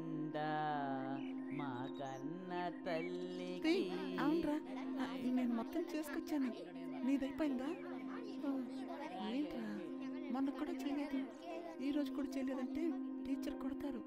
నిండా మా కన్న తల్లికి. అవునరా, నేను మొత్తం చేసుకొచ్చాను. నీదైపోయిందా? ఏంట్రా, మొన్న కూడా చేయలేదు, ఈరోజు కూడా చేయలేదంటే టీచర్ కొడతారు.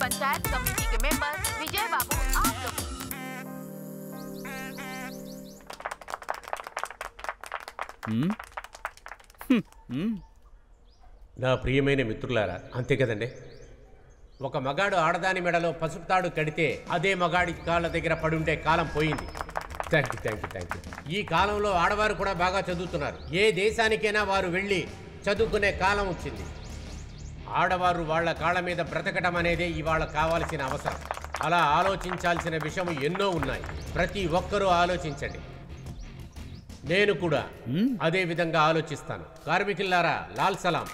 पंचायत कमेटी के मेंबर विजय बाबू आप लोग నా ప్రియమైన మిత్రులారా, అంతే కదండి. ఒక మగాడు ఆడదాని మెడలో పసుపు తాడు కడితే అదే మగాడి కాళ్ళ దగ్గర పడుండే కాలం పోయింది. Thank you. ఈ కాలంలో ఆడవారు కూడా బాగా చదువుతున్నారు. ఏ దేశానికైనా వారు వెళ్ళి చదువుకునే కాలం వచ్చింది. ఆడవారు వాళ్ళ కాళ్ళ మీద బ్రతకడం అనేదే ఇవాళ కావాల్సిన అవసరం. అలా ఆలోచించాల్సిన విషయం ఎన్నో ఉన్నాయి. ప్రతి ఒక్కరూ ఆలోచించండి. నేను కూడా అదే విధంగా ఆలోచిస్తాను. కార్మికులారా, లాల్ సలాం.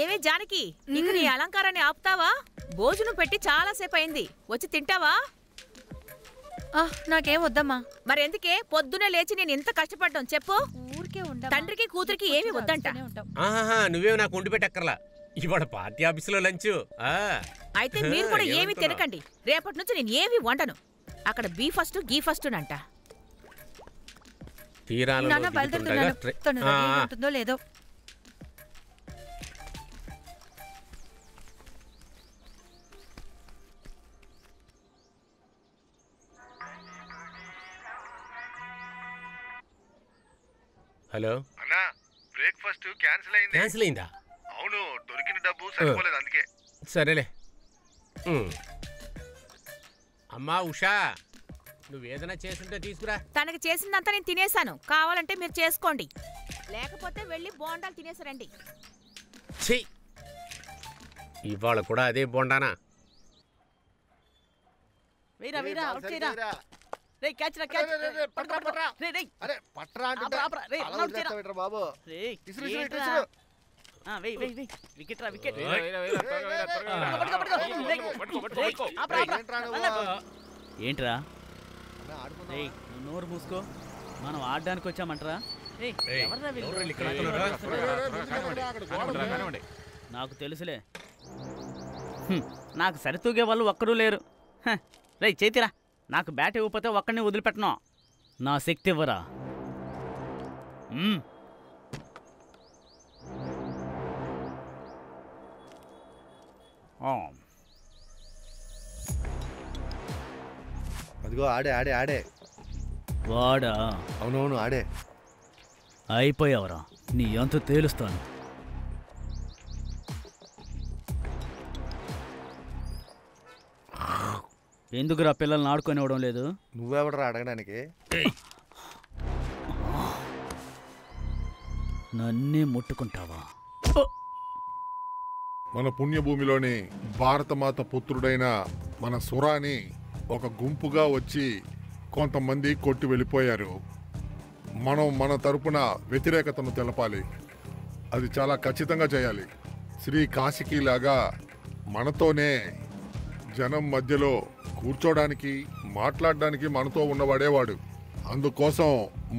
ఏమే జానకి, ఇక నీ అలంకారాన్ని ఆపుతావా? భోజనం పెట్టి చాలా సేపు అయింది, వచ్చి తింటావా? నాకేం వద్దమ్మా. మరెందుకే పొద్దునే లేచి నేను ఇంత కష్టపడ్డాం చెప్పు? ఊరికే ఉండ. తండ్రికి కూతురికి ఏమి వద్దంట. నువ్వేమో నాకు ఉండి పెట్టక్కర్లా. ఇవాళ పార్టీ ఆఫీసులో లంచ్. అయితే మీరు కూడా ఏమి తినకండి. రేపటి నుంచి నేను ఏమి వండను. అక్కడ బీ ఫస్ట్ గీ ఫస్ట్ నంట. ఉంటుందో లేదో. హలో అన్నా, బ్రేక్ఫాస్ట్ క్యాన్సిల్ అయిందా? అవును, దొరికిన డబ్బు సరిపోలేదు, అందుకే. సరేలే. అమ్మా ఉషా, నువ్వేదైనా చేసుంటే తీసుకురా. తనకి చేసిందంతా నేను తినేశాను, కావాలంటే మీరు చేసుకోండి, లేకపోతే వెళ్ళి బోండాలు తినేసారండి. ఇవాళ కూడా అదే బోండానా? ఏంట్రా నోరు మూసుకో, మనం ఆడడానికి వచ్చామంటరా? నాకు తెలుసులే, నాకు సరితూగే వాళ్ళు ఒక్కరూ లేరు. రే చేతిరా, నాకు బ్యాట్ ఇవ్వకపోతే ఒక్కడిని వదిలిపెట్టను. నా శక్తి ఇవ్వరా? అదిగో ఆడే ఆడే ఆడే. వాడా? అవునవును ఆడే. అయిపోయావరా, నీ అంత తేలుస్తాను. ఎందుకురా పిల్లల్ని ఆడుకొనివ్వడం లేదు? నువ్వెవడరా అడగడానికి? నన్నే ముట్టుకుంటావా? మన పుణ్యభూమిలోని భారతమాత పుత్రుడైన మన సురాని ఒక గుంపుగా వచ్చి కొంతమంది కొట్టి వెళ్ళిపోయారు. మనం మన తరపున వ్యతిరేకతను తెలపాలి. అది చాలా ఖచ్చితంగా చేయాలి. శ్రీ కాశీకి లాగా మనతోనే జనం మధ్యలో కూర్చోడానికి మాట్లాడడానికి మనతో ఉన్నవాడేవాడు. అందుకోసం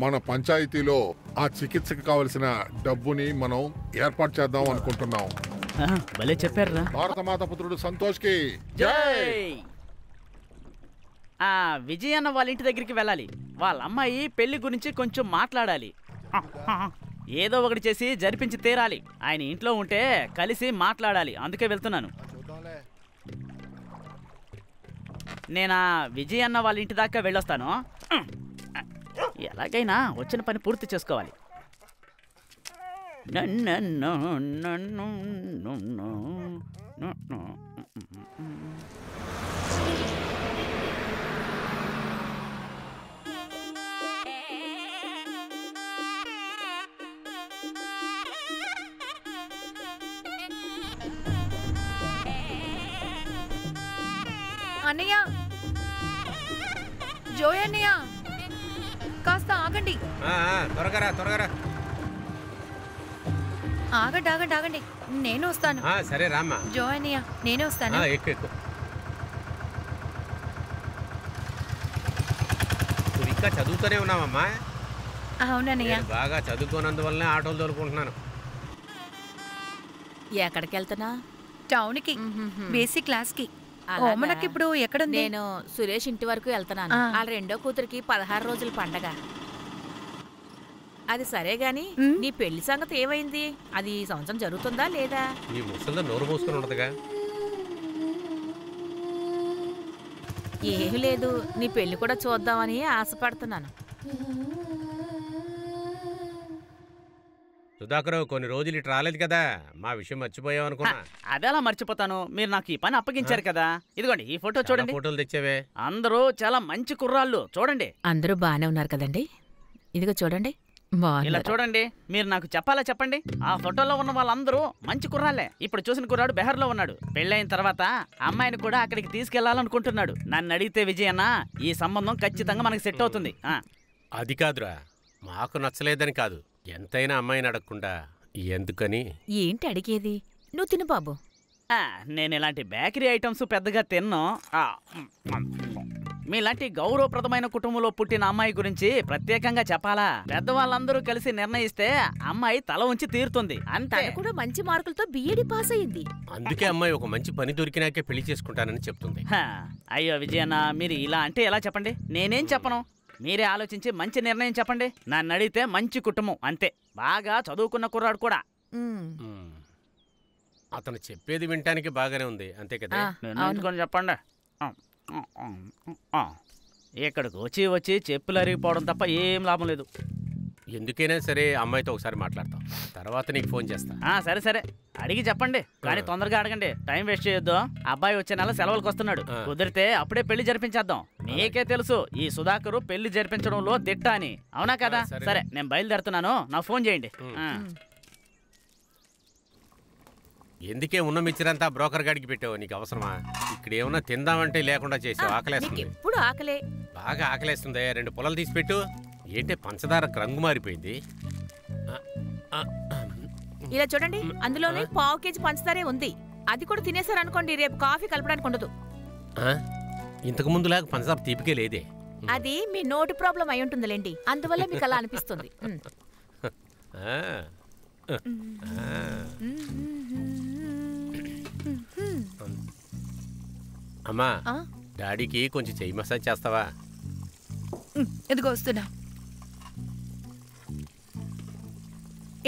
మన పంచాయతీలో ఆ చికిత్సకు కావలసిన డబ్బుని మనం ఏర్పాటు చేద్దాం అనుకుంటున్నాం. భలే చెప్పారా. భారతమాత పుత్రుడు సంతోష్ కి జై. విజయ్ అన్న వాళ్ళ ఇంటి దగ్గరికి వెళ్ళాలి. వాళ్ళ అమ్మాయి పెళ్లి గురించి కొంచెం మాట్లాడాలి. ఏదో ఒకటి చేసి జరిపించి తీరాలి. ఆయన ఇంట్లో ఉంటే కలిసి మాట్లాడాలి. అందుకే వెళ్తున్నాను. నేను విజయ్ అన్న వాళ్ళ ఇంటి దాకా వెళ్ళొస్తాను. ఎలాగైనా వచ్చిన పని పూర్తి చేసుకోవాలి. అన్నయ్య, జోయ్ అన్నయ్య, కాస్త ఆగండి. త్వరగా త్వరగా. ఆగండి ఆగండి ఆగండి, నేను వస్తాను. సరే రామ్మా. జోయ్ అన్నయ్య, నేనే వస్తాను. ఎక్కువ నువ్వు ఇంకా చదువుతూనే ఉన్నావమ్మా? అవునన్నయ్య. బాగా చదువుకోనందువల్లనే ఆటోలు తోలుకుంటున్నాను. ఎక్కడికి వెళ్తున్నా? టౌన్ కి, బేసిక్ క్లాస్ కి. ఓమనకి ఇప్పుడు ఎక్కడుంది? నేను సురేష్ ఇంటి వరకు వెళ్తున్నాను. వాళ్ళ రెండో కూతురికి 16 రోజుల పండగ. అది సరే గాని నీ పెళ్లి సంగతి ఏమైంది? అది ఈ సంవత్సరం జరుగుతుందా లేదా? ఈ ముసలితో నోరు మూసుకుని ఉండదుగా. ఏమీ లేదు, నీ పెళ్లి కూడా చూద్దామని ఆశపడుతున్నాను. సుధాకర్, కొన్ని రోజులు ఇటు రాలేదు కదా, మా విషయం మర్చిపోయావు అనుకున్నా. అదెలా మర్చిపోతాను? మీరు నాకు ఈ పని అప్పగించారు కదా. ఇదిగోండి ఈ ఫోటో చూడండి. ఫోటోలు తెచ్చావే. అందరూ చాలా మంచి కుర్రాళ్ళు. చూడండి. అందరూ బానే ఉన్నారు కదండి? ఇదిగో చూడండి. ఇలా చూడండి. మీరు నాకు చెప్పాలా చెప్పండి? ఆ ఫోటోలో ఉన్న వాళ్ళందరూ మంచి కుర్రాళ్ళే. ఇప్పుడు చూసిన కుర్రాడు బెహర్లో ఉన్నాడు. పెళ్ళైన తర్వాత అమ్మాయిని కూడా అక్కడికి తీసుకెళ్లాలనుకుంటున్నాడు. నన్ను అడిగితే విజయన్న, ఈ సంబంధం ఖచ్చితంగా మనకి సెట్ అవుతుంది. అది కాదురా, మాకు నచ్చలేదని కాదు, ఎంతైనా అమ్మాయిని అడగకుండా ఎందుకని. ఏంటి అడిగేది? నువ్వు తిను బాబు. నేను ఇలాంటి బేకరీ ఐటమ్స్ పెద్దగా తిన్ను. మీలాంటి గౌరవప్రదమైన కుటుంబంలో పుట్టిన అమ్మాయి గురించి ప్రత్యేకంగా చెప్పాలా? పెద్దవాళ్ళందరూ కలిసి నిర్ణయిస్తే అమ్మాయి తల ఉంచి తీరుతుంది. అంతే. కూడా మంచి మార్కులతో బిఈడి పాస్ అయింది. అందుకే అమ్మాయి ఒక మంచి పని దొరికినాకే పెళ్లి చేసుకుంటానని చెప్తుంది. అయ్యో విజయన్న, మీరు ఇలా అంటే ఎలా చెప్పండి? నేనేం చెప్పను, మీరే ఆలోచించి మంచి నిర్ణయం చెప్పండి. నన్ను అడిగితే మంచి కుటుంబం అంతే. బాగా చదువుకున్న కుర్రాడు కూడా. అతను చెప్పేది వినటానికి బాగానే ఉంది, అంతే కదా? నిర్ణయించుకొని చెప్పండి. ఇక్కడికి వచ్చి చెప్పులు అరిగిపోవడం తప్ప ఏం లాభం లేదు. ఎందుకైనా సరే అమ్మాయితో ఒకసారి మాట్లాడతాం, తర్వాత నీకు ఫోన్ చేస్తా. సరే సరే, అడిగి చెప్పండి. కానీ తొందరగా అడగండి, టైం వేస్ట్ చేయొద్దు. అబ్బాయి వచ్చే నెల సెలవులకు వస్తున్నాడు. కుదిరితే అప్పుడే పెళ్లి జరిపించేద్దాం. మీకే తెలుసు ఈ సుధాకరు పెళ్లి జరిపించడంలో దిట్ట అని, అవునా కదా? సరే, నేను బయలుదేరుతున్నాను. నా ఫోన్ చేయండి. ఎందుకే ఉన్న మిచ్చిరంతా బ్రోకర్ గాడికి పెట్టావు? నీకు అవసరమా? ఇక్కడ ఏమన్నా తిందామంటే లేకుండా చేసావు. ఆకలేస్తుంది. ఎప్పుడు ఆకలే. బాగా ఆకలేస్తుంది. 2 పొలాలు తీసి పెట్టు. ఏంటే పంచదార రంగు మారిపోయింది. ఇలా చూడండి, అందులోనే 1/2 కేజీ పంచదారే ఉంది. అది కూడా తినేసారనుకోండి, రేపు కాఫీ కలపడానికి ఉండదు. ఇంతకు ముందులాగా పంచదార తీపికే లేదే. అది మీ నోటి ప్రాబ్లం అయి ఉంటుందిలేండి, అందువల్ల మీకు అలా అనిపిస్తుంది. అమ్మా, డాడీకి కొంచెం చెయ్యి మసాజ్ చేస్తావా? ఎదుగో వస్తున్నా.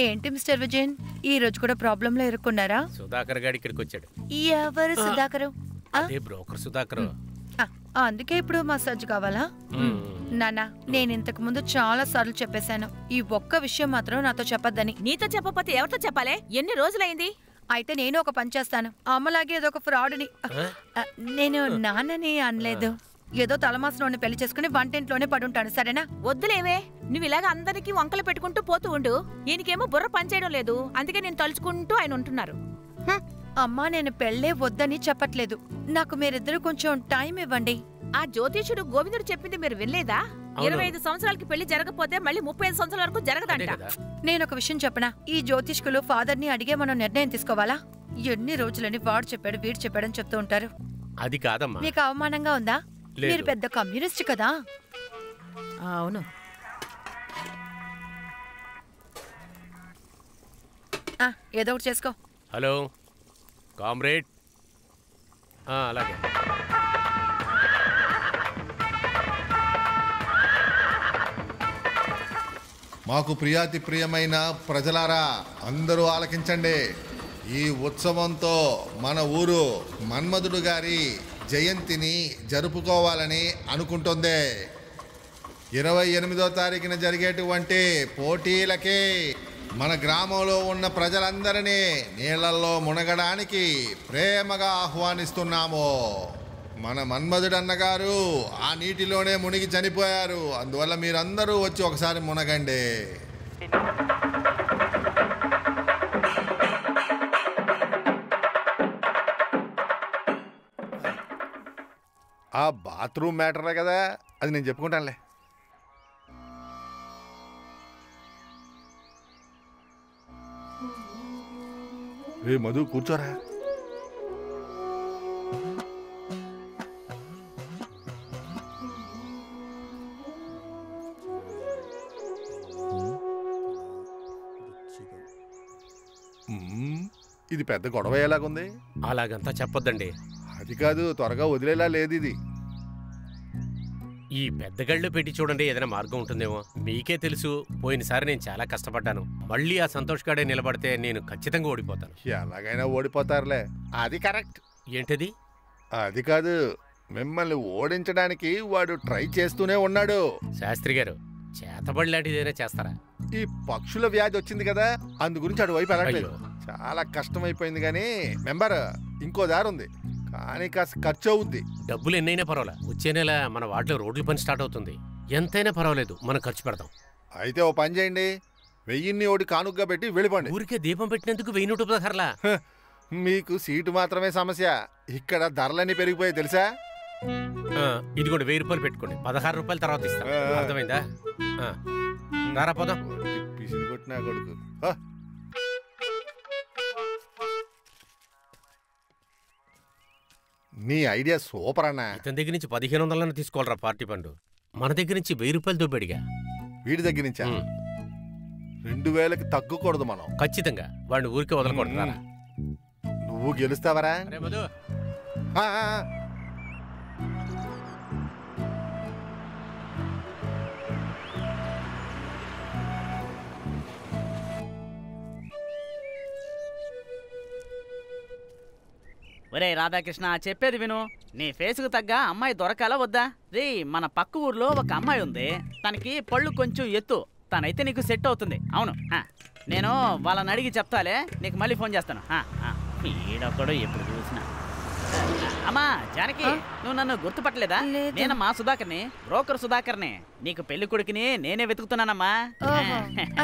ఏంటి మిస్టర్ విజయన్ ఈ రోజు కూడా ప్రాబ్లంలో ఇరుక్కున్నారా? సుధాకర్ గారు ఇక్కడికి వచ్చాడు. ఎవరు సుధాకరు? అదే బ్రోకర్ సుధాకర్. అందుకే ఇప్పుడు మసాజ్ కావాలా? నానా, నేను ఇంతకు ముందు చాలా సార్లు చెప్పేశాను, ఈ ఒక్క విషయం మాత్రం నాతో చెప్పొద్దని. నీతో చెప్పకపోతే ఎవరితో చెప్పాలే? ఎన్ని రోజులైంది? అయితే నేను ఒక పని చేస్తాను, అమ్మలాగే ఏదో ఒక ఫ్రాడ్ని. నేను నాన్నని అనలేదు, ఏదో తలమాసలోని పెళ్లి చేసుకుని వంటింట్లోనే పడుంటాను, సరేనా? వద్దులేవే, నువ్వు ఇలాగ అందరికీ వంకలు పెట్టుకుంటూ పోతూ ఉండు. ఈయనకేమో బుర్ర పనిచేయడం లేదు, అందుకే నేను తలుచుకుంటూ ఆయన ఉంటున్నారు. అమ్మా, నేను పెళ్ళే వద్దని చెప్పట్లేదు, నాకు మీరిద్దరు కొంచెం టైం ఇవ్వండి. ఆ జ్యోతిషుడు గోవిందుడు చెప్పింది మీరు వినలేదా? 25 సంవత్సరాలకి పెళ్లి జరగకపోతే మళ్ళీ 35 సంవత్సరాల వరకు జరగదంట. నేను ఒక విషయం చెప్పనా, ఈ జ్యోతిష్కులు ఫాదర్ ని అడిగే మనం నిర్ణయం తీసుకోవాలా? ఎన్ని రోజులని వాడు చెప్పాడు వీడు చెప్పాడని చెప్తూ ఉంటారు. అది కాదమ్మా. మీకు అవమానంగా ఉందా? మీరు పెద్ద కమ్యూనిస్ట్ కదా. అవును. ఏదో ఒకటి చేసుకో. Hello comrade. అలాగే. మాకు ప్రియాతి ప్రియమైన ప్రజలారా, అందరూ ఆలకించండి. ఈ ఉత్సవంతో మన ఊరు మన్మధుడు గారి జయంతిని జరుపుకోవాలని అనుకుంటుంది. 28వ తారీఖున జరిగేటువంటి పోటీలకి మన గ్రామంలో ఉన్న ప్రజలందరినీ నీళ్లలో మునగడానికి ప్రేమగా ఆహ్వానిస్తున్నాము. మన మన్మధుడు అన్నగారు ఆ నీటిలోనే మునిగి చనిపోయారు, అందువల్ల మీరందరూ వచ్చి ఒకసారి మునగండి. ఆ బాత్రూమ్ మ్యాటరే కదా, అది నేను చెప్పుకుంటానులే. రే మధు, కూర్చోరా. ఇది పెద్ద గొడవ ఎలాగుంది? అలాగంతా చెప్పొద్దండి. అది కాదు, త్వరగా వదిలేలా లేదు ఇది. ఈ పెద్ద గళ్ళు పెట్టి చూడండి, ఏదైనా మార్గం ఉంటుందేమో. మీకే తెలుసు, పోయినసారి నేను చాలా కష్టపడ్డాను. మళ్ళీ ఆ సంతోష్ గాడే నిలబడితే నేను ఖచ్చితంగా ఓడిపోతాను. ఎలాగైనా ఓడిపోతారులే. అది కరెక్ట్. ఏంటది? అది కాదు, మిమ్మల్ని ఓడించడానికి వాడు ట్రై చేస్తూనే ఉన్నాడు. శాస్త్రి గారు, చేతబడి లాంటిది ఏదైనా చేస్తారా? ఈ పక్షుల వ్యాధి వచ్చింది కదా, అందు గురించి అటు వైపు వెళ్ళట్లేదు. చాలా కష్టమైపోయింది. కానీ మెంబర్, ఇంకో దారి ఉంది, కానీ కాస్త ఖర్చు అవుద్ది. డబ్బులు ఎన్నైనా పర్వాలా, వచ్చే నెల మన వాటిలో రోడ్ల పని స్టార్ట్ అవుతుంది. ఎంతైనా పర్వాలేదు, మనం ఖర్చు పెడదాం. అయితే ఓ పని చేయండి, 1000 ఒకటి కానుకగా పెట్టి వెళ్ళిపోండి. ఊరికే దీపం పెట్టినందుకు 1000 రూపాయల ధరలా? మీకు సీటు మాత్రమే సమస్య, ఇక్కడ ధరలన్నీ పెరిగిపోయాయి తెలుసా? ఇదిగోండి 1000 రూపాయలు పెట్టుకోండి, 16 రూపాయల తర్వాత ఇస్తాను. అర్థమైందా? రారా పోదాం. పిసిని కొట్టినా కొడుకు. నీ ఐడియా సూపర్ అన్నా. ఇతని దగ్గర నుంచి 1500 తీసుకోవాలరా పార్టీ పండు. మన దగ్గర నుంచి 1000 రూపాయలు దొబ్బడిగా. వీడి దగ్గర నుంచా? 2000కి తగ్గకూడదు మనం. ఖచ్చితంగా వాడిని ఊరికే వదలకూడదు. నువ్వు గెలుస్తావరా? ఒరే రాధాకృష్ణ, చెప్పేది విను. నీ ఫేస్కు తగ్గ అమ్మాయి దొరకాలా వద్దా? రే, మన పక్క ఊర్లో ఒక అమ్మాయి ఉంది, తనకి పళ్ళు కొంచెం ఎత్తు. తనైతే నీకు సెట్ అవుతుంది. అవును, నేను వాళ్ళని అడిగి చెప్తాలే, నీకు మళ్ళీ ఫోన్ చేస్తాను. ఈడొక్కడు ఎప్పుడు చూసినా. అమ్మా జానకి, నువ్వు నన్ను గుర్తుపట్టలేదా? నేనమ్మా సుధాకర్ని, బ్రోకర్ సుధాకర్ని. నీకు పెళ్లి కొడుకుని నేనే వెతుకుతున్నానమ్మా.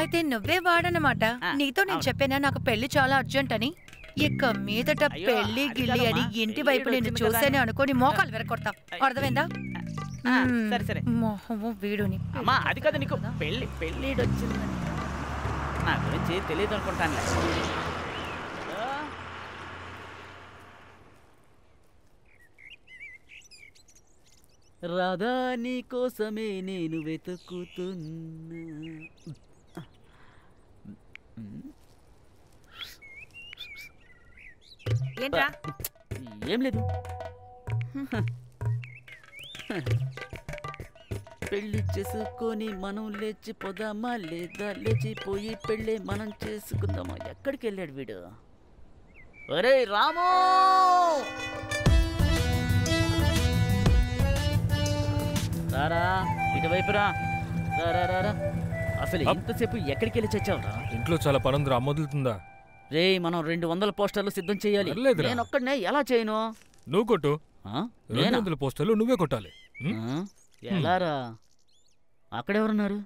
అయితే నువ్వే వాడనమాట. నీతో నేను చెప్పానా నాకు పెళ్లి చాలా అర్జెంట్ అని? ఇక మీదట పెళ్లి గిల్లి అని ఇంటి వైపు నేను చూసేనే అనుకోని మోకాలు వెరకొడతా, అర్థమైందా? సరే సరే. మొహము వీడుని. అమ్మా అది కాదు, నీకు పెళ్ళిడొచ్చిందని నా గురించి తెలియదు అనుకుంటానులే. రాధా నీ కోసమే నేను వెతుకుతున్నా. ఏంట్రా? ఏం లేదు, పెళ్లి చేసుకొని మనం లేచిపోదామా లేదా లేచిపోయి పెళ్ళి మనం చేసుకుందామా? ఎక్కడికి వెళ్ళాడు వీడు? ఒరే రాము, రారా ఇటువైపురా. రారా. అసలు ఇంతసేపు ఎక్కడికి వెళ్ళి చచ్చావురా? ఇంట్లో చాలా పనుందిరా, మొదలుతుందా? రే, మనం 200 పోస్టర్లు సిద్ధం చేయాలి. నేను ఒక్కడనే ఎలా చేయను? నువ్వు కొట్టు. 200 పోస్టర్లు నువ్వే కొట్టాలి. ఎలారా? అక్కడెవరున్నారు?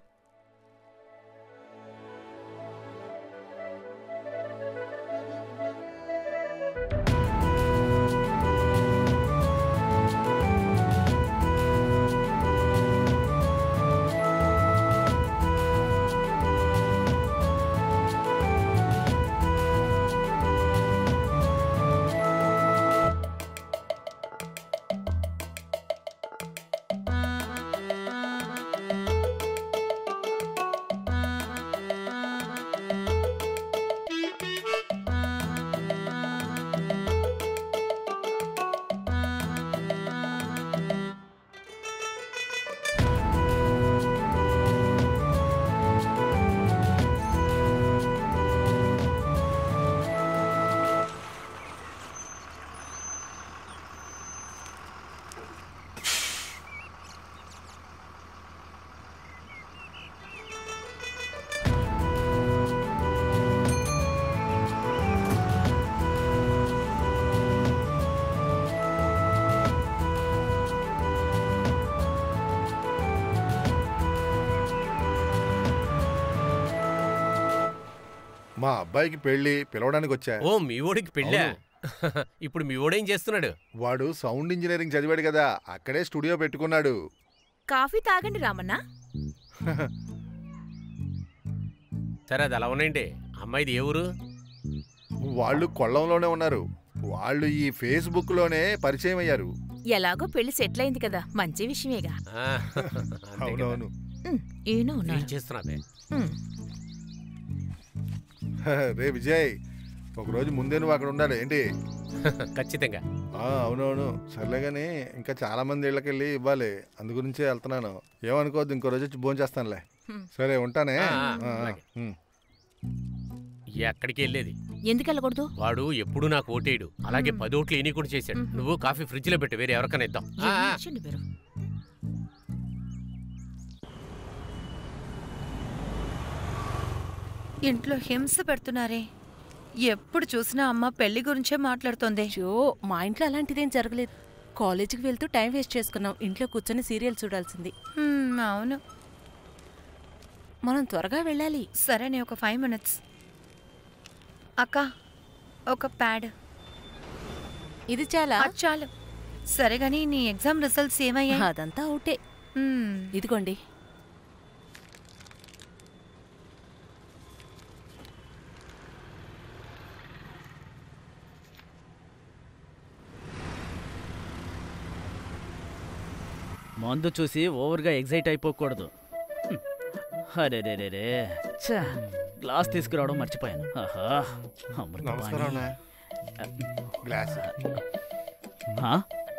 మా అబ్బాయికి పెళ్లి పిలవడానికి వచ్చా. ఓ, మీ ఓడికి పెళ్ళా? ఇప్పుడు మీ ఓడేం చేస్తున్నాడు? వాడు సౌండ్ ఇంజనీరింగ్ చదివాడు కదా, అక్కడే స్టూడియో పెట్టుకున్నాడు. కాఫీ తాగండి రామన్న. సరే, అది అలా ఉన్నాయండి. అమ్మాయిది ఏ ఊరు? వాళ్ళు కొల్లంలోనే ఉన్నారు. వాళ్ళు ఈ ఫేస్బుక్ లోనే పరిచయం అయ్యారు. ఎలాగో పెళ్లి సెటిల్ అయింది కదా, మంచి విషయమేగా. అవునవును. చేస్తున్నావే? రే విజయ్, ఒకరోజు ముందే నువ్వు అక్కడ ఉండాలి ఏంటి? ఖచ్చితంగా. అవునవును. సర్లే గానీ ఇంకా చాలా మంది ఇళ్ళకెళ్ళి ఇవ్వాలి, అందు గురించే వెళ్తున్నాను. ఏమనుకోవద్దు, ఇంకో రోజు వచ్చి భోజనం చేస్తానులే. సరే ఉంటానే. ఎక్కడికి వెళ్ళేది? ఎందుకు వెళ్ళకూడదు? వాడు ఎప్పుడు నాకు ఓటేయడు, అలాగే 10 ఓట్లు ఎన్ని కూడా చేశాడు. నువ్వు కాఫీ ఫ్రిడ్జ్ లో పెట్టు, వేరే ఎవరికైనా ఇద్దాం. ఇంట్లో హింస పెడుతున్నారే. ఎప్పుడు చూసినా అమ్మ పెళ్లి గురించే మాట్లాడుతోంది. మా ఇంట్లో అలాంటిదేం జరగలేదు. కాలేజీకి వెళ్తూ టైం వేస్ట్ చేసుకున్నాం, ఇంట్లో కూర్చొని సీరియల్ చూడాల్సింది. అవును, మనం త్వరగా వెళ్ళాలి. సరేనే, ఒక 5 minutes. అక్క, ఒక ప్యాడ్. ఇది చాలా చాలు. సరే గానీ నీ ఎగ్జామ్ రిజల్ట్స్ ఏమయ్యాయి? అదంతా అవుటే. ఇదిగోండి. మందు చూసి ఓవర్గా ఎగ్జైట్ అయిపోకూడదు. అరే రే రే రే, గ్లాస్ తీసుకురావడం మర్చిపోయాను.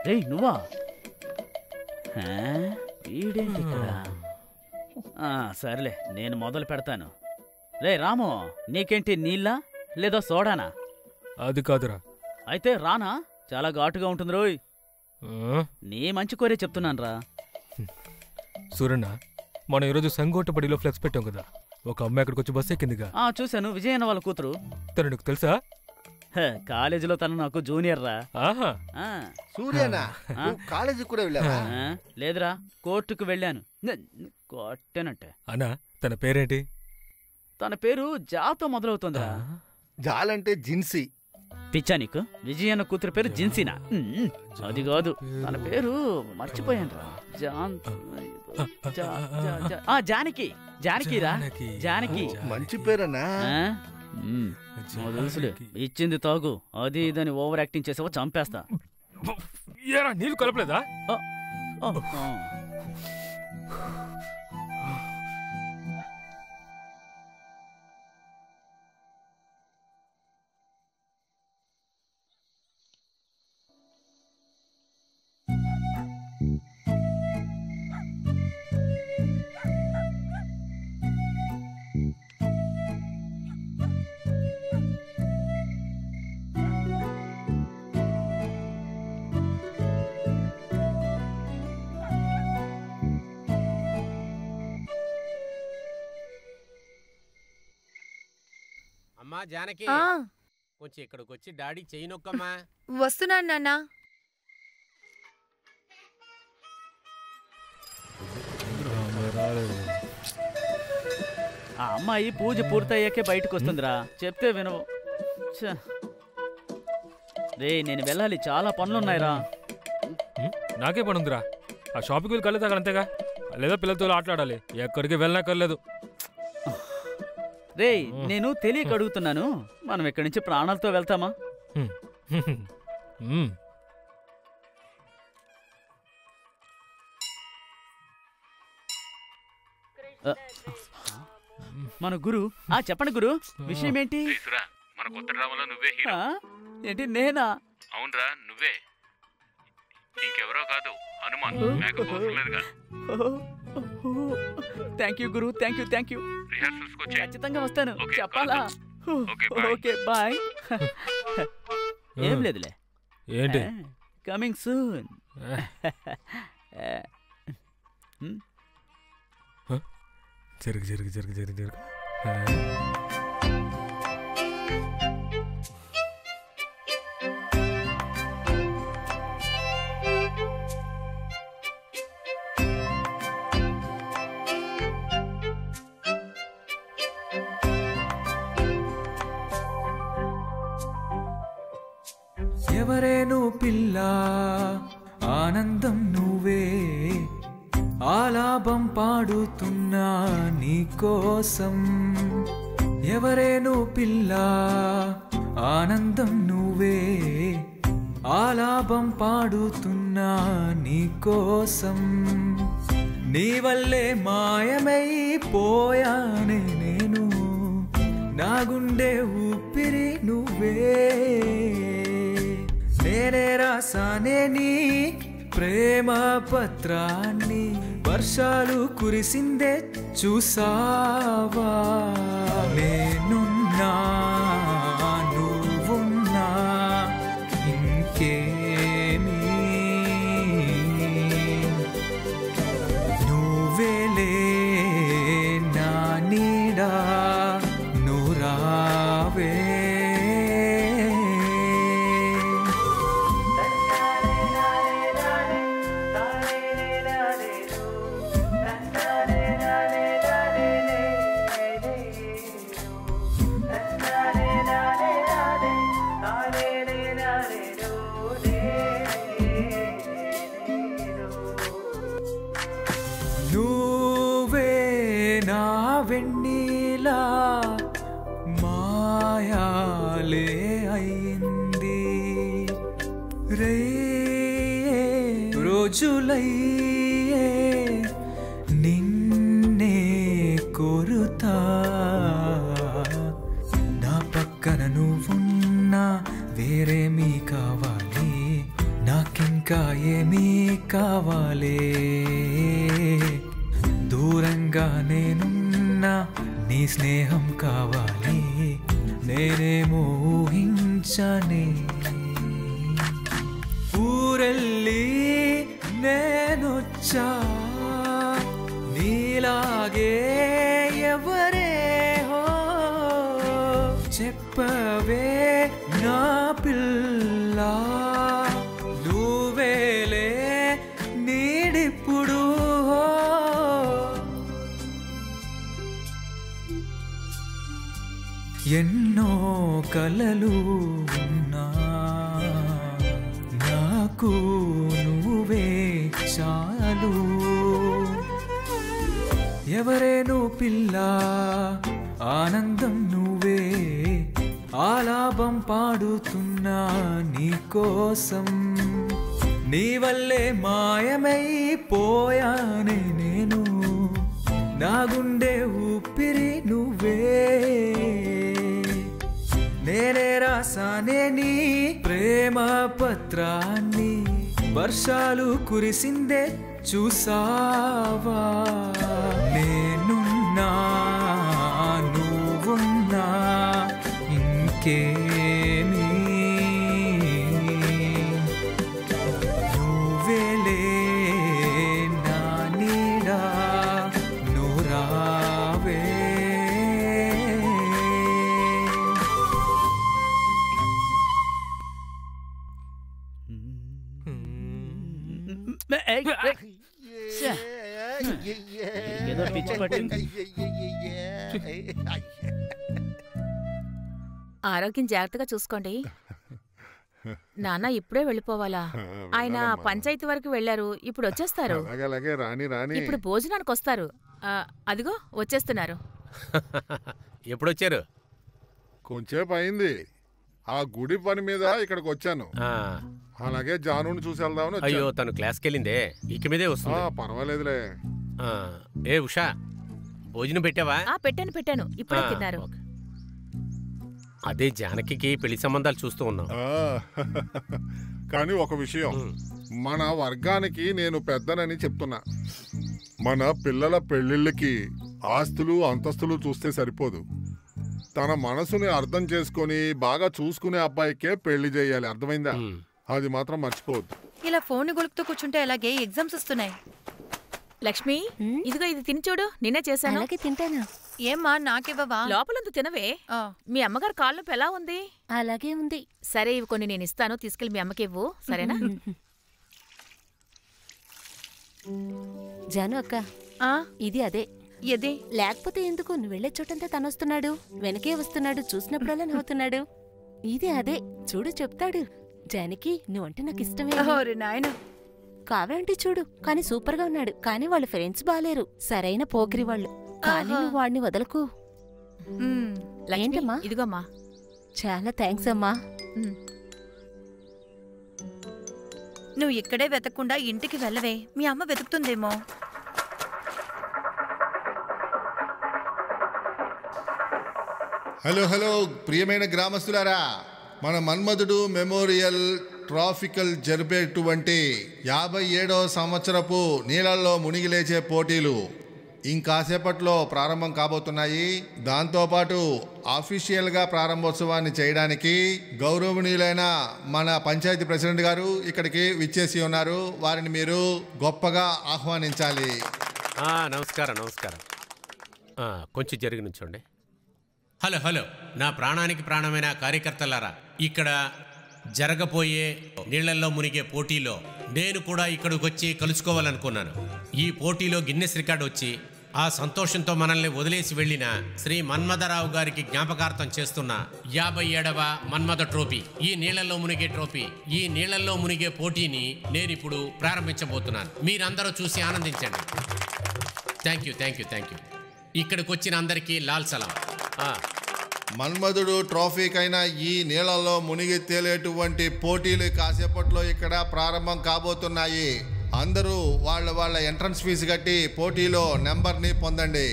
రే నువ్వా? వీడేంటి ఇక్కడ? సర్లే, నేను మొదలు పెడతాను. రే రాము, నీకేంటి నీళ్ళా లేదా సోడానా? అది కాదురా. అయితే రానా? చాలా ఘాటుగా ఉంటుంది రోయ్. నీ మంచి కోరే చెప్తున్నాను రా. సూరన్న, మనం ఈరోజు సంగోటపడిలో ఫ్లెక్స్ పెట్టాం కదా, ఒక అమ్మాయి అక్కడికి వచ్చి బస్ ఎక్కిందిగా. చూశాను, విజయన్న వాళ్ళ కూతురు. తను నీకు తెలుసా? కాలేజీలో తను నాకు జూనియర్ రా. సూర్యనా? కాలేజీ కూడా వెళ్ళావా? లేదురా, కోర్టుకు వెళ్ళాను. కొట్టేనంటే. అన్నా, తన పేరేంటి? తన పేరు జాతో మొదలవుతుందిరా. జాలంటే జిన్సీ. పిచ్చా నీకు? విజయన్న కూతురు పేరు జిన్సీనా? అది కాదు, తన పేరు మర్చిపోయాను రా. జానకి. జానకిరా, జానకి. మంచి పేరన్నా. తెలుసులే, ఇచ్చింది తాగు, అది ఇదని ఓవర్ యాక్టింగ్ చేసావో చంపేస్తా. నీళ్ళు కలపలేదా? అమ్మా జానకి ఆ, కొంచెం ఇక్కడికి వచ్చి డాడీ చెయ్యి నొక్కమ్మా. వస్తున్నాను నాన్న. ఆ అమ్మాయి పూజ పూర్తయ్యాకే బయటకు వస్తుందిరా, చెప్తే వినవు. ఛ. రే నేను వెళ్ళాలి, చాలా పనులున్నాయిరా. నాకే పని ఉందిరా. ఆ షాపింగ్కి వెళ్ళి కళ్ళు తాగాలి అంతేగా, లేదా పిల్లలతో ఆటలాడాలి. ఎక్కడికి వెళ్ళనక్కర్లేదు. రే నేను తెలియక అడుగుతున్నాను, మనం ఇక్కడి నుంచి ప్రాణాలతో వెళ్తామా? మన గురు చెప్పండి గురు, విషయం ఏంటి? మన కొత్త డ్రామాలో నువ్వే హీరో. ఏంటి నేనా? అవునరా నువ్వే, ఇంకెవరో కాదు, హనుమాన్. మేకప్ అవసరం లేదుగా. థ్యాంక్ యూ గురు, thank you thank you. Rehearsals కి వచ్చే. ఖచ్చితంగా వస్తాను. చెప్పాలా? Okay bye. ఏం లేదులే. ఏంటి? Coming soon. జరుగు జరుగు జరుగు జరుగు జరుగు. ఎవరేను పిల్ల ఆనందం నువ్వే, ఆలాపం పాడుతున్నా నీకోసం. ఎవరేను పిల్ల ఆనందం నువ్వే, ఆలాపం పాడుతున్నా నీకోసం. నీ వల్లే మాయమైపోయానే నేను, నా గుండె ఊపిరి నువ్వే. నేనే రాసానే నీ ప్రేమ పత్రాన్ని, వర్షాలు కురిసిందే చూసావా. నేనున్నా నువ్వున్నా ఇంకేమీ, నువ్వేలే నా నీడా, నువ్వు రావే. నువ్వే నా వెన్నీలా మాయాలే అయింది, రే రోజులయ్యే నిన్నే కోరుతా. నా పక్కన నువ్వున్నా వేరేమీ కావాలి, నాకింకా ఏమీ కావాలి. దూరంగా నేనున్నా నీ స్నేహం కావాలి, నేనేమో ఊహించనే. ఊరెళ్ళి నేనొచ్చా నీలాగే ఎవరే హో, చెప్పవే నా పిల్ల, నువ్వేలే నీడిప్పుడు. ఎన్నో కలలు ఉన్నా నాకు నువ్వే చాలు. ఎవరేను పిల్ల ఆనందం నువ్వే, ఆలాపం పాడుతున్నా నీకోసం. నీ వల్లే మాయమైపోయానే నేను, నా గుండె ఊపిరి నువ్వే. నేనే రాసానే నీ ప్రేమ పత్రాన్ని, వర్షాలు కురిసిందే చూసావా. నేనున్నా నువ్వున్నా ఇంకేమీ, నువ్వేలే నా నీడా, నువ్వు రావే. ఏదో పిచ్చి పట్టింది. ఆరోగ్యం జాగ్రత్తగా చూసుకోండి. నాన్న ఇప్పుడే వెళ్ళిపోవాలా? ఆయన పంచాయతీ వరకు వెళ్ళారు, ఇప్పుడు వచ్చేస్తారు. అలాగే రాని రాని. ఇప్పుడు భోజనానికి వస్తారు. అదిగో వచ్చేస్తున్నారు. ఎప్పుడొచ్చారు? కొంచెంసేపు అయింది. ఆ గుడి పని మీద ఇక్కడికి వచ్చాను. అలాగే జానుని చూసి వెళ్దామని. అయ్యో తను క్లాస్కి వెళ్ళిందే, ఇక మీదే వస్తుంది. పర్వాలేదులే. ఏ ఉషా, భోజనం పెట్టావా? పెట్టాను, ఇప్పుడే తిన్నారు. అదే జానకి పెళ్లి సంబంధాలు చూస్తూ ఉన్నాం. కానీ ఒక విషయం, మన వర్గానికి నేను పెద్దనని చెప్తున్నా. మన పిల్లల పెళ్లిళ్ళకి ఆస్తులు అంతస్తులు చూస్తే సరిపోదు. తన మనసుని అర్థం చేసుకొని బాగా చూసుకునే అబ్బాయికే పెళ్లి చేయాలి, అర్థమైందా? అది మాత్రం మర్చిపోవద్దు. ఇలా ఫోన్ గొలుపుతూ కూర్చుంటే అలాగే ఎగ్జామ్స్ వస్తున్నాయి. లక్ష్మి, ఇదిగో ఇది తిని చూడు, నిన్నే చేశాను. తింటానా? ఏమ్మా నాకివ్వవా? లోపలంతా తినవే. మీ అమ్మగారు కాళ్ళ నొప్పి ఎలా ఉంది? అలాగే ఉంది. సరే, ఇవి కొన్ని నేను ఇస్తాను, తీసుకెళ్ళి మీ అమ్మకి ఇవ్వు, సరేనా? జాను అక్క, ఇది అదే. ఇది లేకపోతే ఎందుకు? నువ్వు వెళ్లే చోటంతా తనొస్తున్నాడు, వెనకే వస్తున్నాడు, చూసినప్పుడల్లా నవ్వుతున్నాడు. ఇది అదే, చూడు చెప్తాడు. జానకి, నువ్వంటే నాకు ఇష్టమే. నాయన కావ్యాంటి చూడు, కానీ సూపర్ గా ఉన్నాడు. కానీ వాళ్ళ ఫ్రెండ్స్ బాలేరు, సరైన పోకిరి వాళ్ళు. కానీ నువ్వు వాడిని వదలకు. ఏంటమ్మా? ఇదిగోమ్మా. చాలా థ్యాంక్స్ అమ్మా. నువ్వు ఇక్కడే వెతకుండా ఇంటికి వెళ్ళవే, మీ అమ్మ వెతుకుతుందేమో. హలో హలో ప్రియమైన గ్రామస్తులారా, మన మన్మధుడు మెమోరియల్ ట్రాఫికల్ జరిపేటువంటి 57వ సంవత్సరపు నీళ్ళల్లో మునిగి లేచే పోటీలు ఇంకాసేపట్లో ప్రారంభం కాబోతున్నాయి. దాంతోపాటు ఆఫీషియల్గా ప్రారంభోత్సవాన్ని చేయడానికి గౌరవనీయులైన మన పంచాయతీ ప్రెసిడెంట్ గారు ఇక్కడికి విచ్చేసి ఉన్నారు. వారిని మీరు గొప్పగా ఆహ్వానించాలి. నమస్కారం నమస్కారం. కొంచెం జరిగి నుంచోండి. హలో హలో, నా ప్రాణానికి ప్రాణమైన కార్యకర్తలారా, ఇక్కడ జరగబోయే నీళ్లలో మునిగే పోటీలో నేను కూడా ఇక్కడికి వచ్చి కలుసుకోవాలనుకున్నాను. ఈ పోటీలో గిన్నెస్ రికార్డు వచ్చి ఆ సంతోషంతో మనల్ని వదిలేసి వెళ్లిన శ్రీ మన్మథరావు గారికి జ్ఞాపకార్థం చేస్తున్న 57వ మన్మథ ట్రోఫీ, ఈ నీళ్లలో మునిగే ట్రోఫీ, ఈ నీళ్లలో మునిగే పోటీని నేను ఇప్పుడు ప్రారంభించబోతున్నాను. మీరందరూ చూసి ఆనందించండి. Thank you thank you thank you. ఇక్కడికి వచ్చిన అందరికీ లాల్ సలాం. మన్మధుడు ట్రోఫీకైనా ఈ నీళ్ళల్లో మునిగి తేలేటువంటి పోటీలు కాసేపట్లో ఇక్కడ ప్రారంభం కాబోతున్నాయి. అందరూ వాళ్ళ ఎంట్రన్స్ ఫీజు కట్టి పోటీలో నెంబర్ని పొందండి.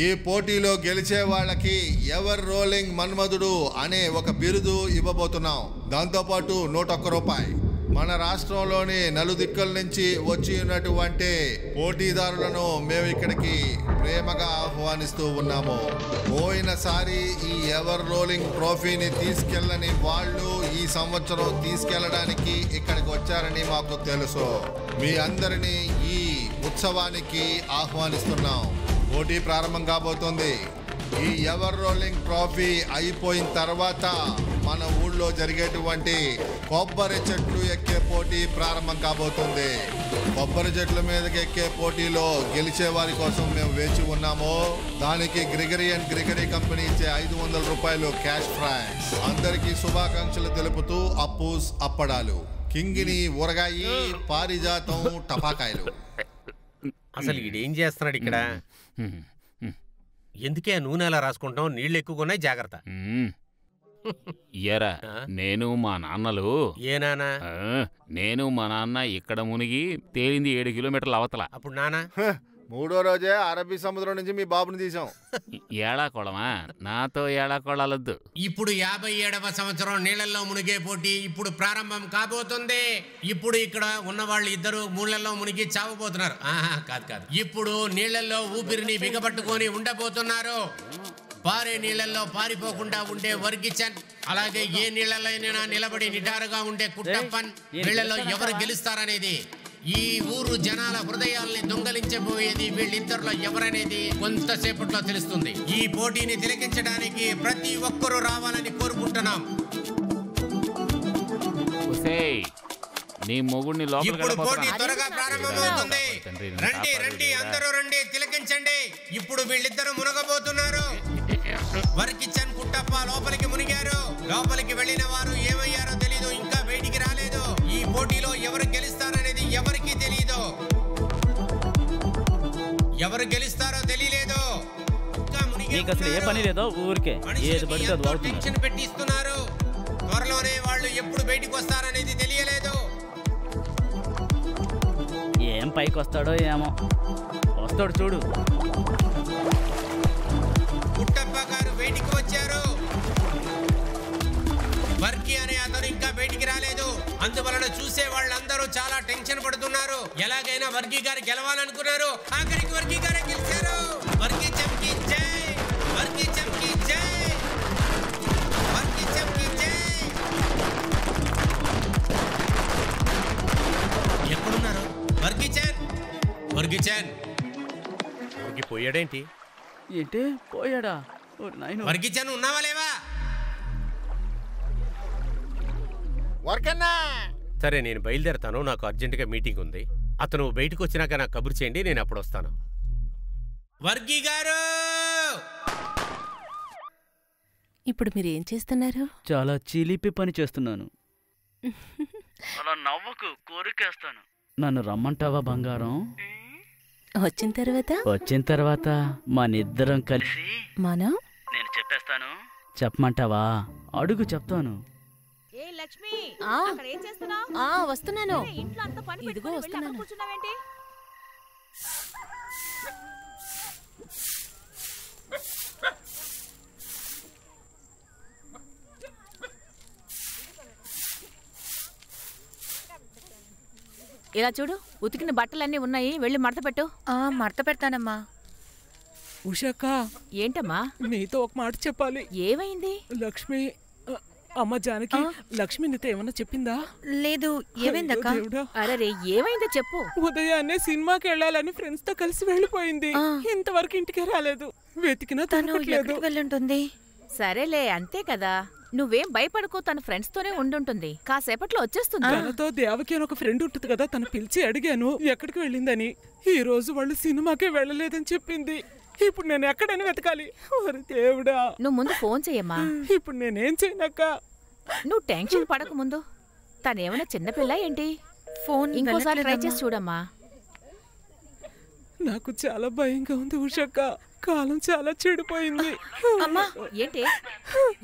ఈ పోటీలో గెలిచే వాళ్ళకి ఎవర్ రోలింగ్ మన్మధుడు అనే ఒక బిరుదు ఇవ్వబోతున్నాం. దాంతోపాటు 101 రూపాయి. మన రాష్ట్రంలోని నలుదిక్కుల నుంచి వచ్చి ఉన్నటువంటి పోటీదారులను మేము ఇక్కడికి ప్రేమగా ఆహ్వానిస్తూ ఉన్నాము. పోయినసారి ఈ ఎవర్ రోలింగ్ ట్రోఫీని తీసుకెళ్ళని వాళ్ళు ఈ సంవత్సరం తీసుకెళ్ళడానికి ఇక్కడికి వచ్చారని మాకు తెలుసు. మీ అందరినీ ఈ ఉత్సవానికి ఆహ్వానిస్తున్నాం. పోటీ ప్రారంభం కాబోతోంది. ఈ ఎవర్ రోలింగ్ ట్రోఫీ అయిపోయిన తర్వాత మన ఊళ్ళో జరిగేటువంటి కొబ్బరి చెట్లు ఎక్కే పోటీ ప్రారంభం కాబోతుంది. కొబ్బరి చెట్ల మీదకి ఎక్కే పోటీలో గెలిచే వారి కోసం మేము వేచి ఉన్నాము. దానికి గ్రిగరీ కంపెనీ ఇచ్చే 500 రూపాయలు క్యాష్ ప్రైజ్. అందరికీ శుభాకాంక్షలు తెలుపుతూ అప్పూస్ అప్పడాలు, కింగిని ఊరగాయి, పారిజాతం, టపాకాయలు. అసలు ఈడేం చేస్తున్నాడు ఇక్కడ? ఎందుకే నూనె అలా రాసుకుంటాం? నీళ్ళు ఎక్కువగా జాగ్రత్త. ఎరా, నేను మా నాన్నలు. ఏ నాన్న? నేను మా నాన్న ఇక్కడ మునిగి తేలింది 7 కిలోమీటర్ల అవతల. అప్పుడు నాన్న 3వ రోజే అరబ్బీ సముద్రం నుంచి మీ బాబుని తీసాం. ఏళాకోళమా? నాతో ఏళాకోళాలొద్దు. ఇప్పుడు 57వ సంవత్సరం నీళ్లలో మునిగే పోటీ ఇప్పుడు ప్రారంభం కాబోతుంది. ఇప్పుడు ఇక్కడ ఉన్న వాళ్ళు ఇద్దరు నీళ్లలో మునిగి చావబోతున్నారు. కాదు, ఇప్పుడు నీళ్లలో ఊపిరిని బిగబట్టుకొని ఉండబోతున్నారు. పారే నీళ్లలో పారిపోకుండా ఉండే వర్గిచన్, అలాగే ఏ నీళ్లలోనైనా నిలబడి నిటారుగా ఉండే కుట్టప్పన్. వీళ్లలో ఎవరు గెలుస్తారనేది, ఈ ఊరు జనాల హృదయాల్ని దొంగలించబోయేది వీళ్ళిద్దరిలో ఎవరనేది కొంతసేపట్లో తెలుస్తుంది. ఈ పోటీని తిలకించడానికి ప్రతి ఒక్కరూ రావాలని కోరుకుంటున్నాం. నీ మొగుడిని లోపలికి ఇప్పుడు పోటీ వెళ్ళిపోతున్నా. త్వరగా ప్రారంభమవుతుంది. రండి రండి అందరూ రండి, తిలకించండి. ఇప్పుడు వీళ్ళిద్దరూ మునగబోతున్నారు. వర్కిచన్ కుట్టప్ప లోపలికి మునిగారు. లోపలికి వెళ్ళిన వారు ఏమయ్యారో తెలీదు, ఇంకా బయటికి రాలేదు. ఈ పోటీలో ఎవరు గెలుస్తారనేది ఎవరికీ తెలీదు. ఎవరు గెలుస్తారో తెలియలేదు. నీకు అసలు ఏ పని లేదో, ఊరికే ఏది పడితే అది వాడుతున్నారు. టెన్షన్ పెట్టిస్తున్నారు. త్వరలోనే వాళ్ళు ఎప్పుడు బయటికి వస్తారనేది తెలియలేదు. ఏం పైకి వస్తాడో ఏమో. వస్తాడు చూడు. కుట్టప్ప గారు బయటికి వచ్చారు. వర్కి అనే అతను ఇంకా బయటికి రాలేదు. అందువలన చూసే వాళ్ళందరూ చాలా టెన్షన్ పడుతున్నారు. ఎలాగైనా వర్కి గారు గెలవాలనుకున్నారు. ఆఖరికి వర్కి గారే గెలిచారు. వర్కి చంకి జై, వర్కి చంకి జై, వర్కి చంకి జై. ఎక్కడున్నారు వర్కిచన్? వర్కిచన్ పోయాడేంటి? ఏంటి పోయాడా? వర్కిచన్ ఉన్నావా లేవా? సరే నేను బయలుదేరతాను. నాకు అర్జెంటుగా మీటింగ్ ఉంది. అతను బయటకు వచ్చినాక నాకు కబురు చేయండి, నేను అప్పుడు వస్తాను. వర్గి గారు, ఇప్పుడు మీరు ఏం చేస్తున్నారు? చాలా చిలిపి పని చేస్తున్నాను. అలా నవ్వకు, కోరికేస్తాను. నన్ను రమ్మంటావా బంగారం? వచ్చిన తర్వాత మనిద్దరం కలిసి మనం నేను చెప్పేస్తాను. చెప్పమంటావా? అడుగు, చెప్తాను. వస్తున్నాను. ఇదిగో వస్తున్నాను. ఇలా చూడు, ఉతికిన బట్టలన్నీ ఉన్నాయి, వెళ్ళి మడత పెట్టు. మడత పెడతానమ్మా. ఉషాక్క, ఏంటమ్మా? నీతో ఒక మాట చెప్పాలి. ఏమైంది? లక్ష్మి, అమ్మ జానకి, లక్ష్మి నీతో ఏమన్నా చెప్పిందా? లేదు. ఏమైందక్క? అరే ఏమైందో చెప్పు. ఉదయాన్నే సినిమాకి వెళ్ళాలని ఫ్రెండ్స్ తో కలిసి వెళ్ళిపోయింది. ఇంతవరకు ఇంటికి రాలేదు. వెతికినా తను ఎక్కడికి వెళ్ళుంటుంది? సరేలే, అంతే కదా. నువ్వేం భయపడకు, తన ఫ్రెండ్స్ తోనే ఉండుంటుంది. కాసేపట్లో వచ్చేస్తుంది. తనతో దేవకి అని ఒక ఫ్రెండ్ ఉంటుంది కదా, తను పిలిచి అడిగాను ఎక్కడికి వెళ్ళిందని. ఈ రోజు వాళ్ళు సినిమాకే వెళ్ళలేదని చెప్పింది. ఇప్పుడు నేను ఎక్కడని వెతకాలి? దేవుడా, నువ్వు ముందు ఫోన్ చెయ్యమ్మా. ఇప్పుడు నేనేం చేయనక్క? నువ్వు టెన్షన్ పడకు. ముందు తనేమైనా చిన్నపిల్ల ఏంటి? ఫోన్ ఇంకోసారి ట్రై చేసి చూడమ్మా. నాకు చాలా భయంగా ఉంది ఉషక్క. కాలం చాలా చెడిపోయింది. అమ్మా, ఏంటి?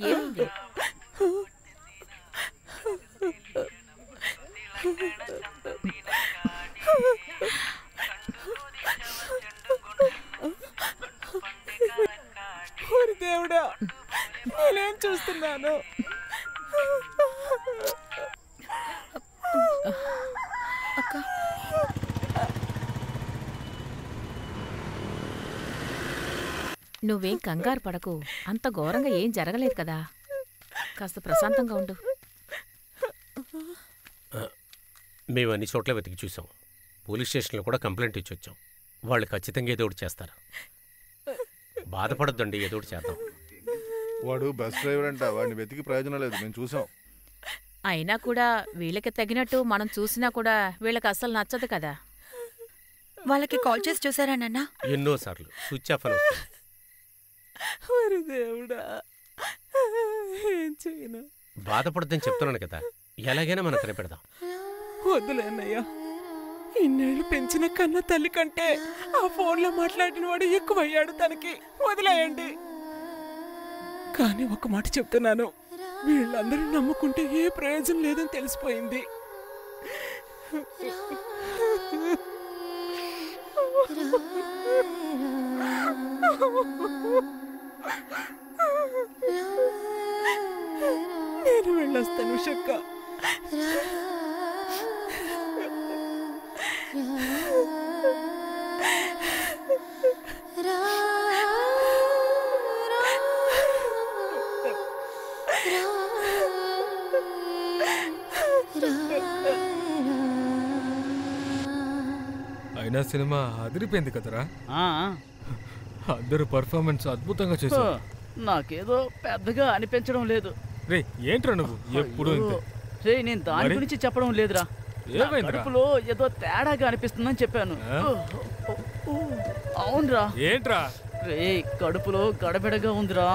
ఏమైంది? దేవుడా, నేనేం చూస్తున్నాను? అక్క, నువ్వేం కంగారు పడకు. అంత ఘోరంగా ఏం జరగలేదు కదా. కాస్త ప్రశాంతంగా ఉండు. మేము అన్ని చోట్ల వెతికి చూసాం. పోలీస్ స్టేషన్లో కూడా కంప్లైంట్ ఇచ్చి వచ్చాం. వాళ్ళు ఖచ్చితంగా ఏదో ఒకటి చేస్తారు. బాధపడద్దండి, ఏదో ఒకటి చేద్దాం. వాడు బస్ డ్రైవర్ అంట, వాడిని వెతికి ప్రయోజనం లేదు, మేము చూసాం. అయినా కూడా వీళ్ళకి తగినట్టు మనం చూసినా కూడా వీళ్ళకి అస్సలు నచ్చదు కదా. వాళ్ళకి కాల్ చేసి చూసారా నాన్న? ఎన్నోసార్లు స్విచ్ ఆఫ్ అని దేవుడా, ఏం చేయను? బాధపడద్దని చెప్తున్నాను కదా, ఎలాగైనా మనం కనిపెడదాం. వద్దులేనయ్యా, ఇన్నేళ్ళు పెంచిన కన్న తల్లి కంటే ఆ ఫోన్లో మాట్లాడిన వాడు ఎక్కువయ్యాడు తనకి. వదిలేయండి. కానీ ఒక మాట చెప్తున్నాను, వీళ్ళందరూ నమ్ముకుంటే ఏ ప్రయోజనం లేదని తెలిసిపోయింది. నేను వెళ్ళొస్తాను ఉషక్క. అయినా సినిమా అదిరిపోయింది కదరా. అందరూ పర్ఫార్మెన్స్ అద్భుతంగా చేశారు. నాకేదో పెద్దగా అనిపించడం లేదు. రే ఏంట్రా నువ్వు ఎప్పుడు ఇంతే? రే నేను దాని గురించి చెప్పడం లేదురా. ఏమైందిరా? కడుపులో ఏదో తేడాగా అనిపిస్తుందని చెప్పాను. అవునరా. ఏంట్రా? రే కడుపులో గడబిడగా ఉందిరా.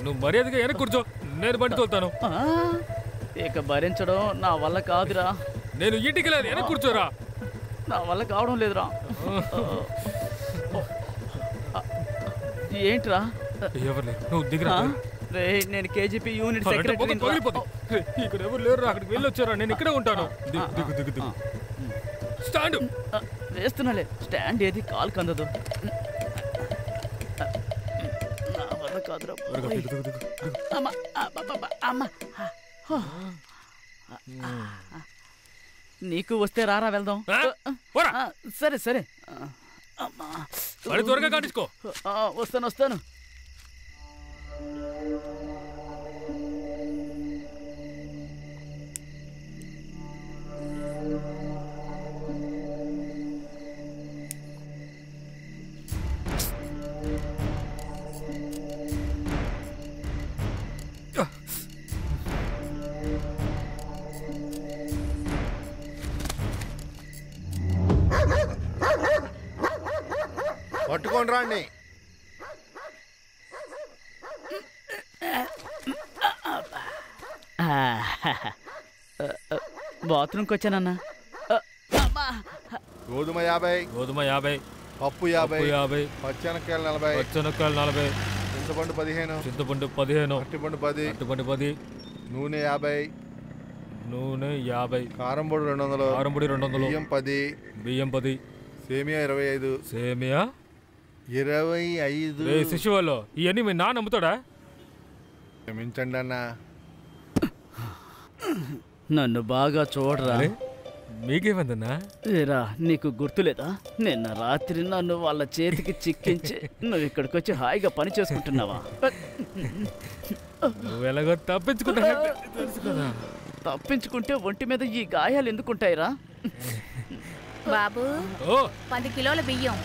నువ్వు మర్యాదగా వెనక్కి కూర్చో, నేను బండి తోలుతాను. ఇక భరించడం నా వల్ల కాదురా. నేను ఇంటికి లేదు, వెనక్కి కూర్చోరా. నా వల్ల కావడం లేదురా. ఏంట్రా? ఎవరు నువ్వు దిగురా. రే నేను కేజీపీ యూనిట్ సెక్రటరీ. ఇక్కడ ఎవరు లేరు, అక్కడికి వెళ్ళొచ్చారా? నేను ఇక్కడే ఉంటాను. దిగు దిగు దిగు. స్టాండ్ వేస్తున్నాలే. స్టాండ్ ఏది కాలు కందదు. నా వల్ల కాదురా. నీకు వస్తే రారా వెళ్దాం. సరే సరే త్వరగా కానించుకో. వస్తాను వస్తాను. పట్టుకొని రాండి. బాత్రూమ్కి వచ్చానన్నా. గోధుమ 50, గోధుమ 50, పప్పు 50, 50, పచ్చెనక్కాయలు 40, పచ్చెనక్కాయలు 40, చింతపండు 15, చింతపండు 15, అరటిపండు 10, అరటిపండు 10, నూనె 50, నూనె 50, కారం పొడి 200, కారం పొడి 200, బియ్యం 10, బియ్యం 10, సేమియా 25, సేమియా 25. శిశువాళ్ళు ఇవన్నీ మీ నాన్న అమ్ముతాడా? క్షమించండి అన్న. నన్ను బాగా చూడరా. మీకేమందన్నా? ఏరా నీకు గుర్తులేదా? నిన్న రాత్రి నన్ను వాళ్ళ చేతికి చిక్కించి నువ్వు ఇక్కడికి వచ్చి హాయిగా పని చేసుకుంటున్నావా? నువ్వు ఎలాగో తప్పించుకుంటా. తప్పించుకుంటే ఒంటి మీద ఈ గాయాలు ఎందుకుంటాయిరా? బాబు 10 కిలోల బియ్యం.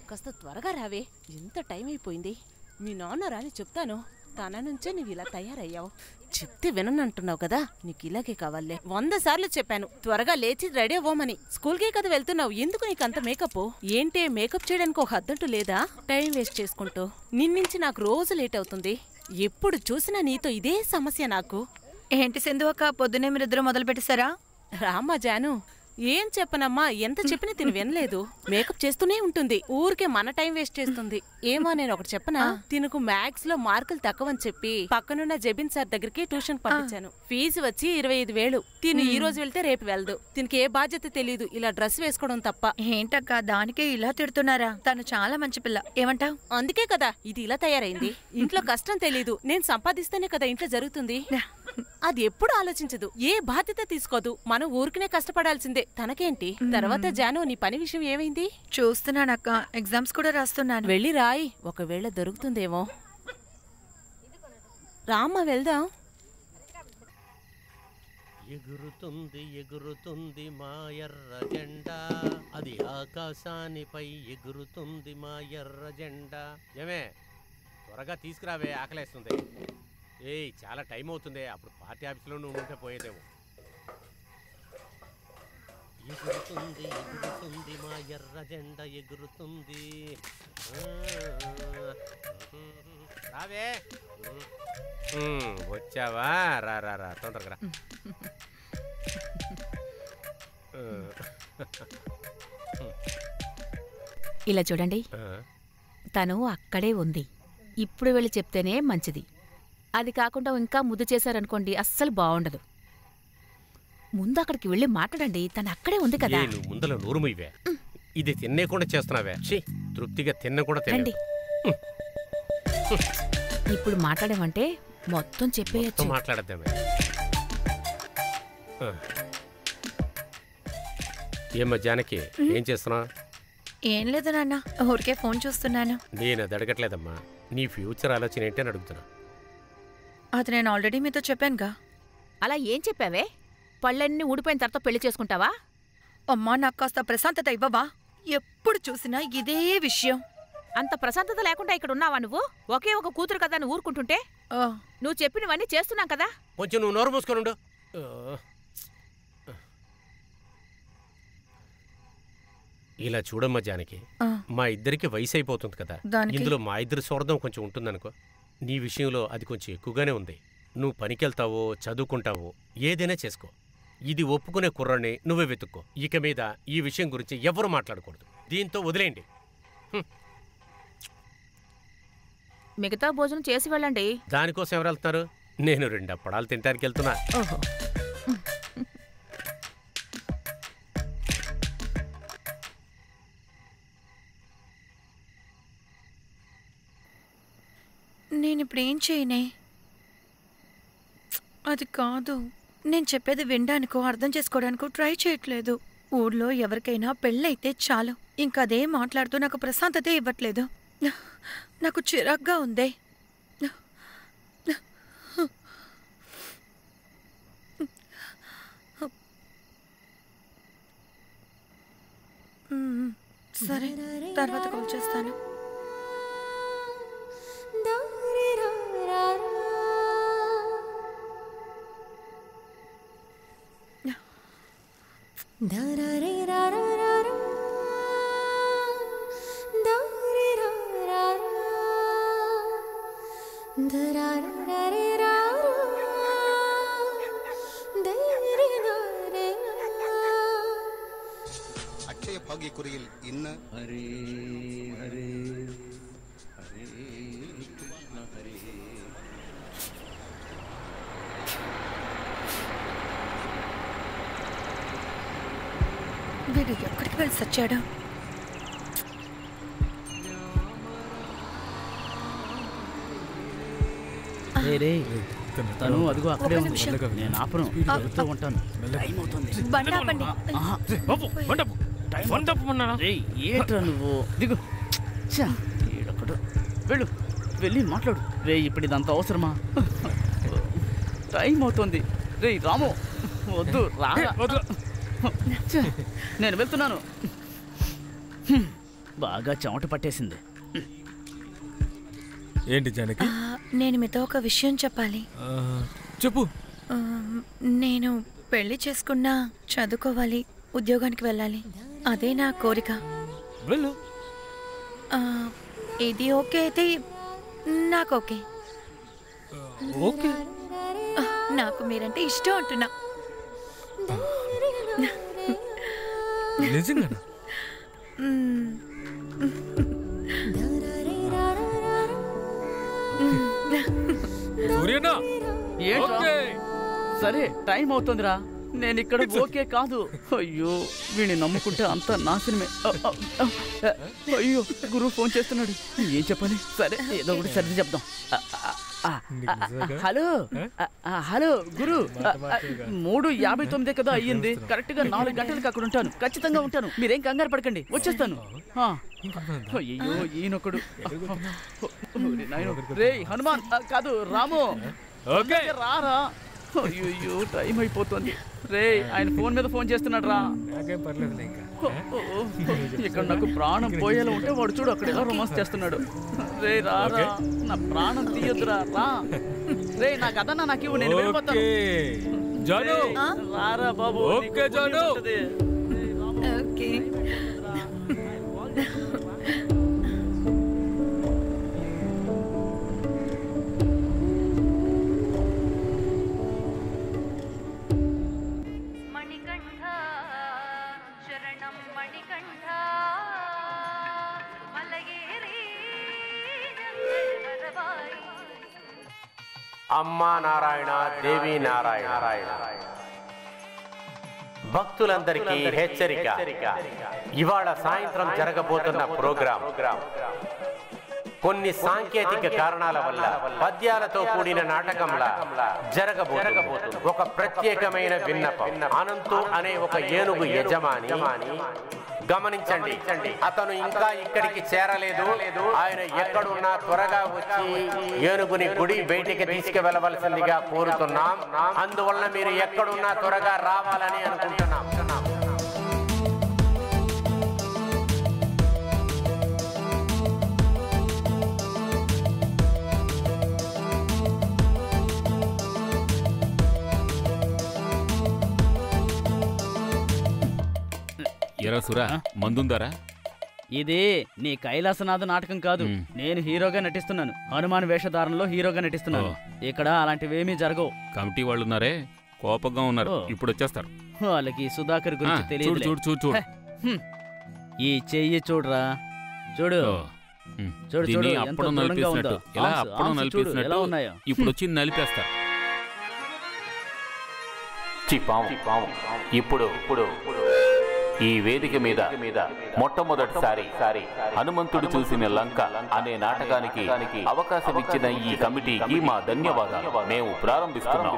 కాస్త త్వరగా రావే, ఎంత టైం అయిపోయింది. మీ నాన్న రాని చెప్తాను. తన నుంచే నువ్వు ఇలా తయారయ్యావు. చెప్తే విననంటున్నావు కదా, నీకు ఇలాగే కావాలే. 100 సార్లు చెప్పాను త్వరగా లేచి రెడీ అవ్వమని. స్కూల్కే కదా వెళ్తున్నావు, ఎందుకు నీకు అంత మేకప్? ఏంటే మేకప్ చేయడానికి ఒక హద్దంటూ లేదా? టైం వేస్ట్ చేసుకుంటూ నిన్నించి నాకు రోజు లేట్ అవుతుంది. ఎప్పుడు చూసినా నీతో ఇదే సమస్య నాకు. ఏంటి సింధు అక్క, పొద్దునే మీరిద్దరు మొదలు పెట్టేశారా? రామ్మా జాను. ఏం చెప్పనమ్మా, ఎంత చెప్పినా తిని వినలేదు. మేకప్ చేస్తూనే ఉంటుంది, ఊరికే మన టైం వేస్ట్ చేస్తుంది. ఏమో నేను ఒకటి చెప్పనా, తినకు మ్యాథ్స్ లో మార్కులు తక్కువని చెప్పి పక్కనున్న జబిన్ సార్ దగ్గరికి ట్యూషన్ పంపించాను. ఫీజు వచ్చి 25,000. తిను ఈ రోజు వెళ్తే రేపు వెళ్దు. తినకి ఏ బాధ్యత తెలీదు, ఇలా డ్రెస్ వేసుకోవడం తప్ప. ఏంటక్క దానికే ఇలా తిడుతున్నారా? తను చాలా మంచి పిల్ల, ఏమంటావ్? అందుకే కదా ఇది ఇలా తయారైంది. ఇంట్లో కష్టం తెలీదు, నేను సంపాదిస్తేనే కదా ఇంట్లో జరుగుతుంది. అది ఎప్పుడు ఆలోచించదు, ఏ బాధ్యత తీసుకోదు. మనం ఊరికనే కష్టపడాల్సిందే. తనకేంటి? తర్వాత జాను నీ పని విషయం ఏమైంది? చూస్తున్నానక్క, ఎగ్జామ్స్ కూడా రాస్తున్నాను. వెళ్ళి రాయి, ఒకవేళ దొరుకుతుందేమో. రామ్మా వెళ్దాం. ఎగురుతుంది ఎగురుతుంది మా ఎర్ర జెండా, అది ఆకాశానిపై ఎగురుతుంది మా ఎర్ర జెండా. ఏమే త్వరగా తీసుకురావే, ఆకలేస్తుంది. ఏయ్ చాలా టైం అవుతుంది, అప్పుడు పార్టీ ఆఫీస్లో నువ్వు ఉంటే పోయేదేమో. ఎగురుతుంది ఎగురుతుంది మా ఎర్ర జెండా ఎగురుతుంది. రావే. వచ్చావా? రా రా రా తొందరగా రా. ఇలా చూడండి, తను అక్కడే ఉంది. ఇప్పుడు వెళ్ళి చెప్తేనే మంచిది. అది కాకుండా ఇంకా ముద్దు చేశారనుకోండి అస్సలు బాగుండదు. ముందు అక్కడికి వెళ్ళి మాట్లాడండి, తను అక్కడే ఉంది కదా. నువ్వు ముందల నోరుమయ్యవే, ఇది తినేకుండా చేస్తున్నావే. తృప్తిగా తిన్న కూడా తినండి. ఇప్పుడు మాట్లాడమంటే మొత్తం చెప్పేయచ్చు. మాట్లాడద్దామే. ఏమ్మా జానకి, ఏం చేస్తున్నా? ఏం లేదు నాన్న, ఊరికే ఫోన్ చూస్తున్నాను. నేను అది అడగట్లేదమ్మా, నీ ఫ్యూచర్ ఆలోచన ఏంటి అని అడుగుతున్నా. అది నేను ఆల్రెడీ మీతో చెప్పానుగా. అలా ఏం చెప్పావే? పళ్ళన్నీ ఊడిపోయిన తర్వాత పెళ్లి చేసుకుంటావా? అమ్మా నాకు కాస్త ప్రశాంతత ఇవ్వవా? ఎప్పుడు చూసినా ఇదే విషయం. అంత ప్రశాంతత లేకుండా ఇక్కడ ఉన్నావా నువ్వు? ఒకే ఒక కూతురు కదా నువ్వు ఊరుకుంటుంటే? నువ్వు చెప్పినవన్నీ చేస్తున్నాం కదా. కొంచెం నువ్వు నోరు మూసుకొని ఉండు. ఇలా చూడమ్మా జానకి, మా ఇద్దరికి వయసు అయిపోతుంది కదా, ఇందులో మా ఇద్దరు స్వార్థం కొంచెం ఉంటుందనుకో. నీ విషయంలో అది కొంచెం ఎక్కువగానే ఉంది. నువ్వు పనికెళ్తావో చదువుకుంటావో ఏదైనా చేసుకో. ఇది ఒప్పుకునే కుర్రాన్ని నువ్వే వెతుక్కో. ఇక మీద ఈ విషయం గురించి ఎవరు మాట్లాడకూడదు. దీంతో వదిలేయండి. మిగతా భోజనం చేసి వెళ్ళండి. దానికోసం ఎవరు వెళ్తున్నారు? నేను 2 అప్పడాలు తినడానికి వెళ్తున్నా. నేను ఇప్పుడు ఏం చేయనే? అది కాదు, నేను చెప్పేది వినడానికో అర్థం చేసుకోవడానికో ట్రై చేయట్లేదు. ఊళ్ళో ఎవరికైనా పెళ్ళైతే చాలు, ఇంకా అదే మాట్లాడుతూ నాకు ప్రశాంతతే ఇవ్వట్లేదు. నాకు చిరాగ్గా ఉందే. సరే, తర్వాత కాల్ చేస్తాను. അക്ഷയ ഭാഗ്യക്കുറിയിൽ ഇന്ന് ഹരേ ഹരേ ഹരേ കൃഷ്ണ ഹരേ. వీడు ఎక్కడికి వెళ్ళి సచ్చాడు? తను అదిగో అక్కడే ఉంది. నేను ఆపను, వెళ్తూ ఉంటాను. ఏట్రా నువ్వు దిగు. ఏడొక్కడు వెళ్ళు, వెళ్ళి మాట్లాడు. రే ఇప్పుడు ఇదంతా అవసరమా? టైం అవుతుంది. రే రాము వద్దు, రా. నేను వెళ్తున్నాను. బాగా చెమట పట్టేసింది. ఏంటి జానకి? నేను మీతో ఒక విషయం చెప్పాలి. చెప్పు. నేను పెళ్లి చేసుకున్నా, చదువుకోవాలి, ఉద్యోగానికి వెళ్ళాలి. అదే నా కోరిక. వెళ్ళు. ఇది ఓకే అయితే నాకు ఓకే. ఓకే, నాకు మీరంటే ఇష్టం అంటున్నా. నిజంగా? సరే, టైం అవుతుందిరా. నేను ఇక్కడ ఓకే కాదు. అయ్యో, వీడిని నమ్ముకుంటే అంతా నాశనమే. అయ్యో, గురువు ఫోన్ చేస్తున్నాడు. ఏం చెప్పాలి? సరే, ఏదో ఒకటి సర్ది చెప్దాం. హలో హలో గురు, 3:59 కదా అయ్యింది. కరెక్ట్ గా 4 గంటలకు అక్కడ ఉంటాను. ఖచ్చితంగా ఉంటాను. మీరేం కంగారు పడకండి, వచ్చేస్తాను. అయ్యో, ఈయనొకడు. రే హనుమాన్ కాదు, రాము రారా. అయ్యో, టైం అయిపోతుంది. రే, ఆయన ఫోన్ మీద ఫోన్ చేస్తున్నాడు రా. ఇక్కడ నాకు ప్రాణం పోయేలా ఉంటే వాడు చూడు అక్కడ ఎలా రొమాన్స్ చేస్తున్నాడు. రే రారా, నా ప్రాణం తీయొద్దురా, రా. రే, నా కథనా నాకు ఇవ్వు, నేను వెళ్ళిపోతాను. రారా బాబు. అమ్మా నారాయణ, దేవి నారాయణ. భక్తులందరికీ హెచ్చరిక. ఇవాళ సాయంత్రం జరగబోతున్న ప్రోగ్రాం కొన్ని సాంకేతిక కారణాల వల్ల పద్యాలతో కూడిన నాటకంలా జరగబోతుంది. ఒక ప్రత్యేకమైన విన్నపం. అనంతు అనే ఒక ఏనుగు యజమాని గమనించండి, అతను ఇంకా ఇక్కడికి చేరలేదు. ఆయన ఎక్కడున్నా త్వరగా వచ్చి ఏనుగుని గుడి బయటికి తీసుకువెళ్ళవలసిందిగా కోరుతున్నాం. అందువల్ల మీరు ఎక్కడున్నా త్వరగా రావాలని అనుకుంటున్నాం. ఎరా సురా మందుందారా? ఇది నీ కైలాసనాథ నాటకం కాదు. నేను హీరోగా నటిస్తున్నాను. హనుమాన్ వేషధారణలో హీరోగా నటిస్తున్నాను. ఇక్కడ అలాంటివేమీ జరగవు. కమిటీ వాళ్ళు ఉన్నారే కోపంగా ఉన్నారు, ఇప్పుడు వచ్చేస్తారు. వాళ్ళకి సుధాకర్ గురించి తెలియదు. చూడు చూడు చూడు ఈ చెయ్యి చూడరా, చూడు చూడు చూడు, అప్పుడు నలిపేసినట్టు ఇలా అప్పుడు నలిపేసినట్టు ఇప్పుడు వచ్చి నలిపేస్తారు. ఇప్పుడు ఈ వేదిక మీద మొట్టమొదటిసారి హనుమంతుడు చూసిన లంక అనే నాటకానికి అవకాశం ఇచ్చిన ఈ కమిటీకి మా ధన్యవాదాలు. మేము ప్రారంభిస్తున్నాం.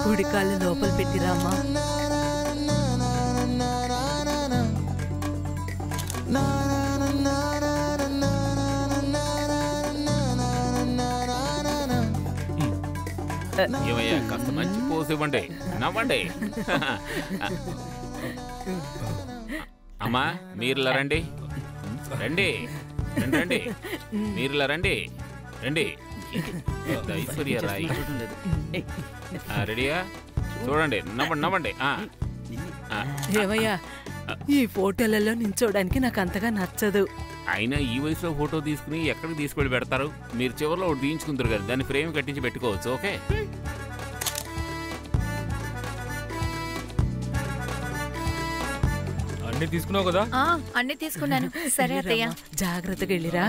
కుడికాళ్ళు లోపల పెట్టిరామా. ఏమయ్యా కాస్త మంచి పోసి ఇవ్వండి, నవ్వండి. అమ్మా మీరులా రండి, రండి రండి రండి, మీరులా రండి రండి. ఐశ్వర్య రాయ్ రెడీయా? చూడండి, నవ్వండి నవ్వండి. ఏమయ్యా ఈ ఫోటోలలో నించోడానికి నాకు అంతగా నచ్చదు. అయినా ఈ వయసులో ఫోటో తీసుకుని ఎక్కడికి తీసుకెళ్ళి పెడతారు? మీరు చివరిలో ఒకటి తీయించుకుంటారు కదా, దాన్ని ఫ్రేమ్ కట్టించి పెట్టుకోవచ్చు. ఓకే అన్ని తీసుకున్నావు కదా? అన్ని తీసుకున్నాను. సరే అత్తయ్య, జాగ్రత్తగా వెళ్ళిరా.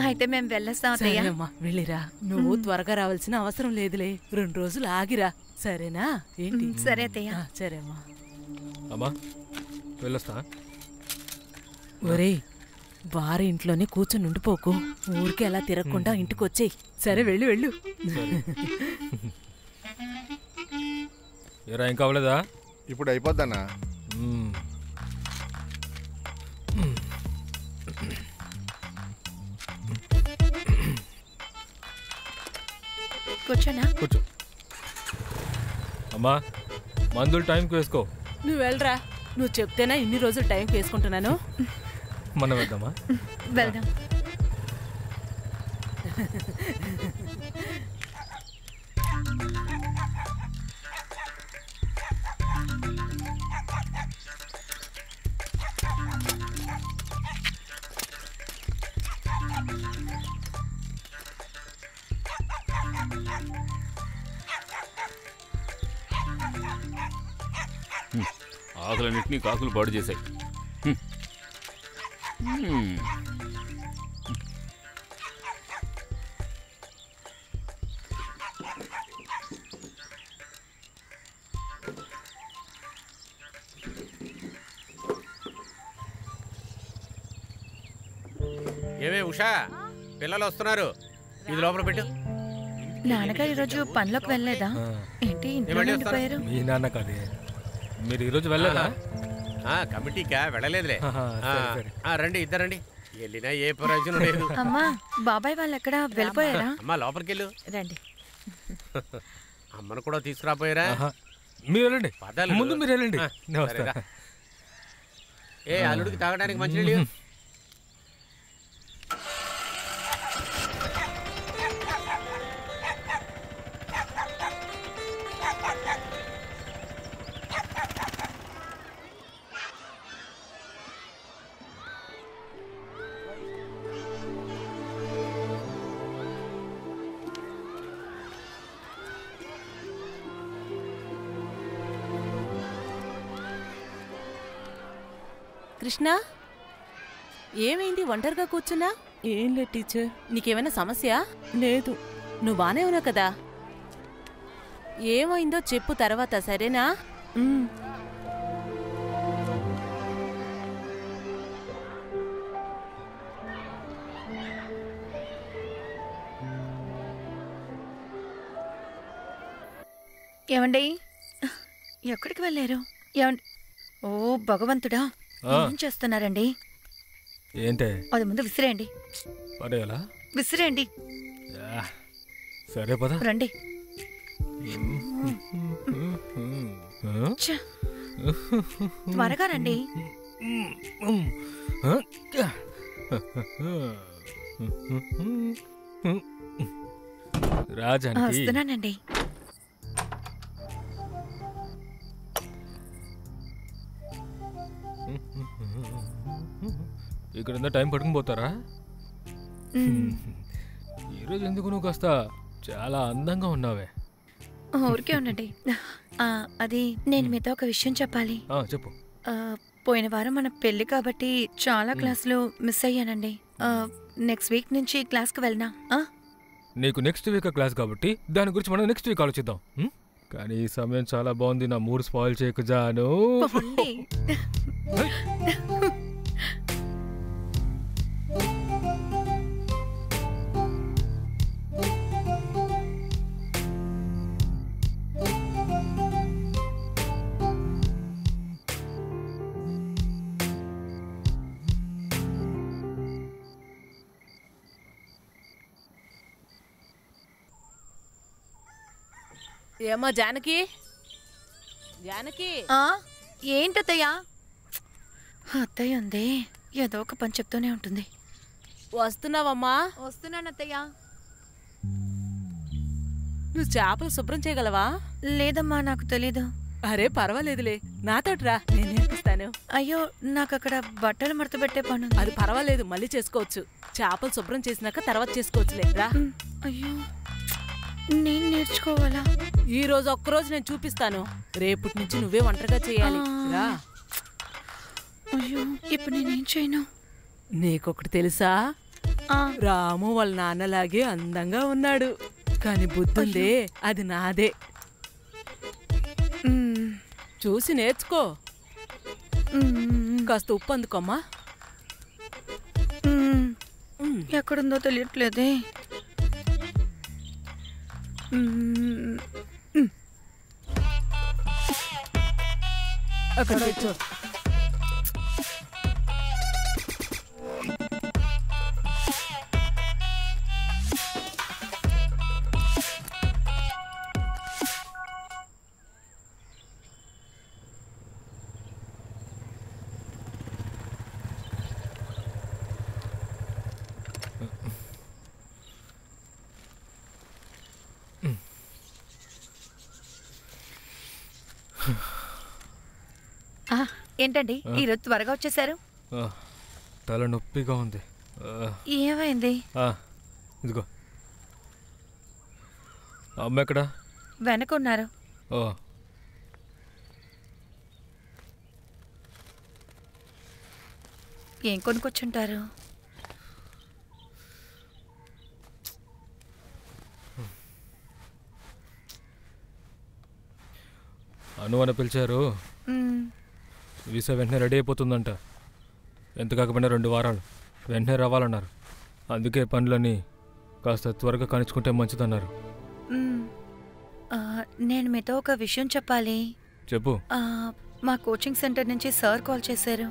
అయితే మేము వెళ్ళొస్తాం అత్తయ్య. వెళ్ళిరా. నువ్వు త్వరగా రావాల్సిన అవసరం లేదులే, 2 రోజులు ఆగిరా, సరేనా? ఏంటి? సరే అత్తయ్య. సరేమ్మా. అమ్మా వెళ్ళొస్తా. ఒరేయ్, వారి ఇంట్లోనే కూర్చొని ఉండిపోకు, ఊరికి అలా తిరగకుండా ఇంటికి వచ్చేయి. సరే వెళ్ళు వెళ్ళు. ఏరా ఇంకా అవ్వలేదా? ఇప్పుడు అయిపోద్దన్నా. కూర్చోనా? కూర్చో. అమ్మా మందులు టైంకి వేసుకో. నువ్వు వెళ్ళరా. నువ్వు చెప్తేనా ఇన్ని రోజులు టైంకి వేసుకుంటున్నాను. మనం వెళ్దామా? వెళ్దాం. ఆకులన్నింటినీ కాకులు పాడు చేశాయి. ఉషా పిల్లలు వస్తున్నారు, ఇది లోపల పెట్టు. నాన్నగారు ఈరోజు పనిలోకి వెళ్ళలేదా? ఏంటి ఇంట్లో ఉండిపోయారు? మీ నాన్న కాదే, మీరు ఈరోజు వెళ్ళలేదా? కమిటీకా వెళ్ళలేదులే. రండి ఇద్దరండి, వెళ్ళినా ఏ ప్రయోజనం లేదు. అమ్మా బాబాయ్ వాళ్ళు ఎక్కడ వెళ్ళిపోయారా? అమ్మా లోపలికి వెళ్ళు. రండి. అమ్మను కూడా తీసుకురాపోయారా? మీరు వెళ్ళండి, ముందు మీరు వెళ్ళండి. ఏ అల్లుడికి తాగడానికి మంచినీళ్ళు. కృష్ణ, ఏమైంది ఒంటరిగా కూర్చున్నా? ఏం లేదు టీచర్. నీకేమైనా సమస్య? లేదు. నువ్వు బానే ఉన్నావు కదా? ఏమైందో చెప్పు తర్వాత, సరేనా? ఏమండి, ఎక్కడికి వెళ్ళారు? ఏమండి? ఓ భగవంతుడా, ఏం చేస్తున్నారండి? ఏంటే? అది ముందు విసిరేయండి. పడేయాలా? విసిరేయండి. సరే పద. రండి. త్వరగా రండి. రాజానికి వస్తున్నానండి. ఇక్కడ టైం పట్టుకుని పోతారా? ఈరోజు ఎందుకు నువ్వు కాస్త చాలా అందంగా ఉన్నావే. ఊరికే ఉండండి. అది నేను మీతో ఒక విషయం చెప్పాలి. చెప్పు. పోయిన వారం మన పెళ్లి కాబట్టి చాలా క్లాసులు మిస్ అయ్యానండి. నెక్స్ట్ వీక్ నుంచి క్లాస్కి వెళ్ళనా? నీకు నెక్స్ట్ వీక్ క్లాస్ కాబట్టి దాని గురించి మనం నెక్స్ట్ వీక్ ఆలోచిద్దాం. కానీ ఈ సమయం చాలా బాగుంది, నా మూడు స్పాయిల్ చేయకు జాను. ఏమో జానకి, జానకి. ఏంటత్తయ్యా? అత్తయ్య ఉంది, ఏదో ఒక పని చెప్తూనే ఉంటుంది. వస్తున్నావమ్మా? వస్తున్నానత్తయ్యా. నువ్వు చేపలు శుభ్రం చేయగలవా? లేదమ్మా, నాకు తెలీదు. అరే పర్వాలేదులే, నాతోటిరా, నేను నేర్పిస్తాను. అయ్యో, నాకు అక్కడ బట్టలు మడత పెట్టే పను. అది పర్వాలేదు, మళ్ళీ చేసుకోవచ్చు. చేపలు శుభ్రం చేసినాక తర్వాత చేసుకోవచ్చులే. రా. అయ్యో, నేను నేర్చుకోవాలా? ఈ రోజు ఒక్కరోజు నేను చూపిస్తాను, రేపటి నుంచి నువ్వే ఒంటరిగా చేయాలి. రా. అయ్యో, ఇప్పుడు నేనేం చేయను? నీకొకటి తెలుసా? రాము వాళ్ళ నాన్నలాగే అందంగా ఉన్నాడు, కానీ బుద్ధుందే అది నాదే. చూసి నేర్చుకో. కాస్త ఉప్పు అందుకోమ్మా. ఎక్కడుందో తెలియట్లేదే. అక్కడ పెట్టు. ఏంటండి ఈరోజు త్వరగా వచ్చేసారు? తల నొప్పిగా ఉంది. ఏమైంది? ఇదిగో, అమ్మ ఎక్కడ? వెనకున్నారు. ఏం కొనుక్కొచ్చుంటారు? అనువన పిలిచారు. వీసా వెంటనే రెడీ అయిపోతుందంట. ఎంత కాకపోయినా 2 వారాలు వెంటనే రావాలన్నారు. అందుకే పనులని కాస్త త్వరగా కానిచ్చుకుంటే మంచిదన్నారు. నేను మీతో ఒక విషయం చెప్పాలి. చెప్పు. మా కోచింగ్ సెంటర్ నుంచి సార్ కాల్ చేశారు.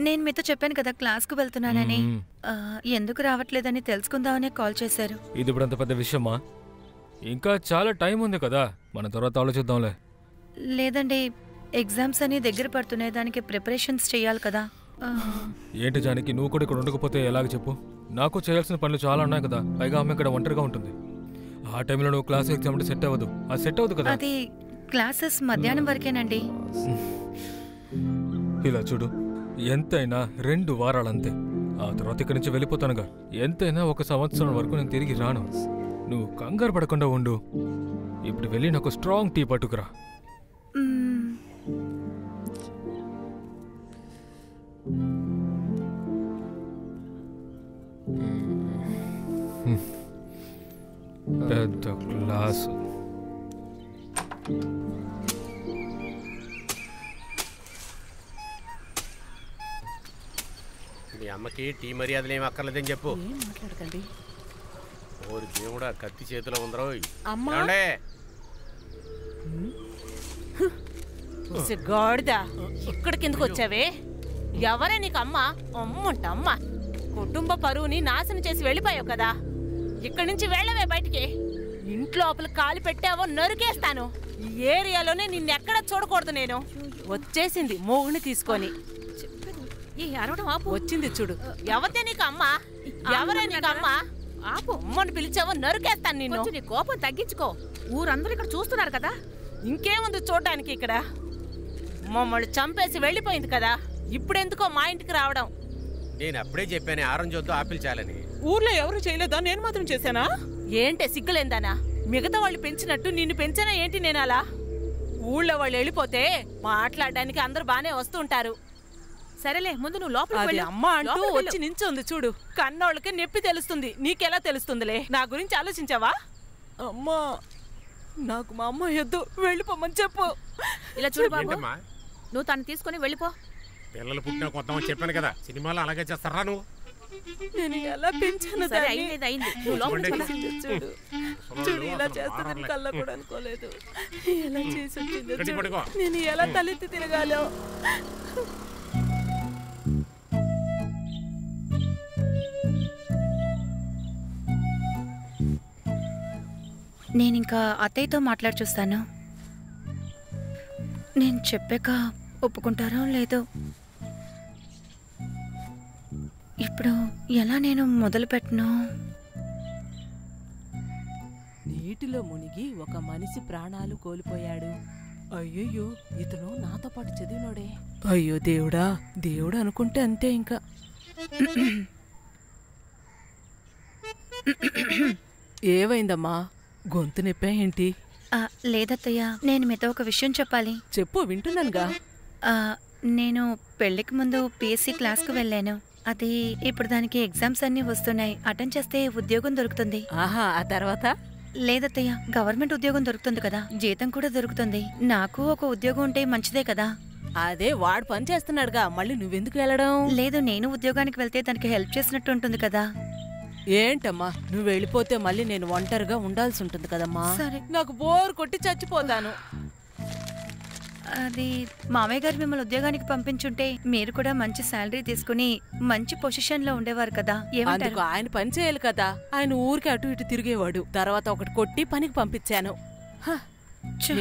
నేను మీతో చెప్పాను కదా క్లాస్కు వెళ్తున్నానని. ఎందుకు రావట్లేదని తెలుసుకుందామని కాల్ చేశారు. ఇది ఇప్పుడు అంత పెద్ద విషయమా? ఇంకా చాలా టైం ఉంది కదా, మన తర్వాత ఆలోచిద్దాంలే. లేదండి, ఎగ్జామ్స్ అని దగ్గర పడుతున్నాయి, దానికి ప్రిపరేషన్స్ చేయాలి కదా. ఏంటి జానికి, నువ్వు కూడా ఇక్కడ ఉండకపోతే ఎలాగ చెప్పు? నాకు చేయాల్సిన పనులు చాలా ఉన్నాయి కదా, పైగా అమ్మ ఇక్కడ ఒంటరిగా ఉంటుంది. ఆ టైంలో నువ్వు క్లాస్ ఎగ్జామ్ అంటే సెట్ అవ్వదు. అది సెట్ అవ్వదు కదా. అది క్లాసెస్ మధ్యాహ్నం వరకేనండి. ఇలా చూడు, ఎంతైనా 2 వారాలంతే. ఆ తర్వాత ఇక్కడి నుంచి వెళ్ళిపోతానుగా. ఎంతైనా 1 సంవత్సరం వరకు నేను తిరిగి రాను. నువ్వు కంగారు పడకుండా ఉండు. ఇప్పుడు వెళ్ళి నాకు స్ట్రాంగ్ టీ పట్టుకురా. పెద్ద గ్లాస్. మీ అమ్మకి టీ మర్యాదలు ఏమి అక్కర్లేదని చెప్పు. మాట్లాడకండి. ఓరి దేవుడా, కత్తి చేతిలో ఉందరో. అమ్మా గాడిదా, ఇక్కడికి ఎందుకు వచ్చావే? ఎవరే నీకు అమ్మ? అమ్మంట అమ్మ. కుటుంబ పరువుని నాశనం చేసి వెళ్ళిపోయావు కదా, ఇక్కడి నుంచి వెళ్ళవే బయటికి. ఇంట్లో లోపల కాలు పెట్టావో నరుకేస్తాను. ఈ ఏరియాలోనే నిన్నెక్కడ చూడకూడదు నేను. వచ్చేసింది మొగుని తీసుకొని. వచ్చింది చూడు. ఎవరితే నీకు అమ్మ? ఎవరే నీకు అమ్మ? ఆపు. అమ్మని పిలిచావో నరుకేస్తాను నిన్ను. నీ కోపం తగ్గించుకో. ఊరందరూ ఇక్కడ చూస్తున్నారు కదా. ఇంకేముంది చూడడానికి ఇక్కడ? మమ్మల్ని చంపేసి వెళ్ళిపోయింది కదా, ఇప్పుడెందుకో మా ఇంటికి రావడం? నేను అప్పుడే చెప్పాను ఆరెంజ్ వద్దు ఆపిల్ చాలని. ఊర్లో ఎవరు చేయలేదా? నేను మాత్రం చేశానా? ఏంటే సిగ్గులేందానా? మిగతా వాళ్ళు పెంచినట్టు నిన్ను పెంచానా ఏంటి నేను అలా? ఊళ్ళో వాళ్ళు వెళ్ళిపోతే మాట్లాడడానికి అందరూ బానే వస్తుంటారు. సరేలే, ముందు నువ్వు లోపలికి అమ్మ అంటూ వచ్చి నించుంది చూడు. కన్నోళ్ళకి నొప్పి తెలుస్తుంది, నీకెలా తెలుస్తుందిలే? నా గురించి ఆలోచించావా? అమ్మా, నాకు మా అమ్మ ఎద్దు, వెళ్ళిపోమని చెప్పు. ఇలా చూడు బాబు, నువ్వు తను తీసుకుని వెళ్ళిపో. పిల్లలు పుట్టిన కొత్త చెప్పాను కదా, సినిమాలో అలాగే చేస్తారా నువ్వు? నేను ఎలా పెంచాను? చూడు చూడు, ఇలా చేస్తుందని కళ్ళ కూడా అనుకోలేదు. ఎలా చేసి వచ్చిందో, నేను ఎలా తలెత్తి తిరగాలో. నేనింకా అత్తయ్యతో మాట్లాడి చూస్తాను. నేను చెప్పాక ఒప్పుకుంటారో లేదో. ఇప్పుడు ఎలా నేను మొదలు పెట్టను? నీటిలో మునిగి ఒక మనిషి ప్రాణాలు కోల్పోయాడు. అయ్యయ్యో, ఇతను నాతో పాటు చదివినోడే. అయ్యో దేవుడా, దేవుడు అనుకుంటే అంతే ఇంకా. ఏవైందమ్మా? గొంతు నొప్పా ఏంటి? లేదత్తయ్య, నేను మీతో ఒక విషయం చెప్పాలి. చెప్పు, వింటున్నానుగా. నేను పెళ్లికి ముందు పిఎస్సి క్లాస్కు వెళ్ళాను. అది ఇప్పుడు దానికి ఎగ్జామ్స్ అన్ని వస్తున్నాయి. అటెండ్ చేస్తే ఉద్యోగం దొరుకుతుంది. ఆహా, ఆ తర్వాత? లేదత్తయ్య, గవర్నమెంట్ ఉద్యోగం దొరుకుతుంది కదా, జీతం కూడా దొరుకుతుంది. నాకు ఒక ఉద్యోగం ఉంటే మంచిదే కదా. అదే వాడు పని చేస్తున్నాడుగా, మళ్ళీ నువ్వెందుకు వెళ్ళడం? లేదు, నేను ఉద్యోగానికి వెళ్తే తనకి హెల్ప్ చేసినట్టు ఉంటుంది కదా. ఏంటమ్మా, నువ్వు వెళ్ళిపోతే మళ్ళీ నేను ఒంటరిగా ఉండాల్సి ఉంటుంది కదమ్మా. సరే, నాకు బోర్ కొట్టి చచ్చిపోతాను. అది మామయ్య గారు మిమ్మల్ని ఉద్యోగానికి పంపించుంటే మీరు కూడా మంచి శాలరీ తీసుకుని మంచి పొజిషన్ లో ఉండేవారు కదా. అందుకు ఆయన పని చేయాలి కదా. ఆయన ఊరికి అటు ఇటు తిరిగేవాడు. తర్వాత ఒకటి కొట్టి పనికి పంపించాను.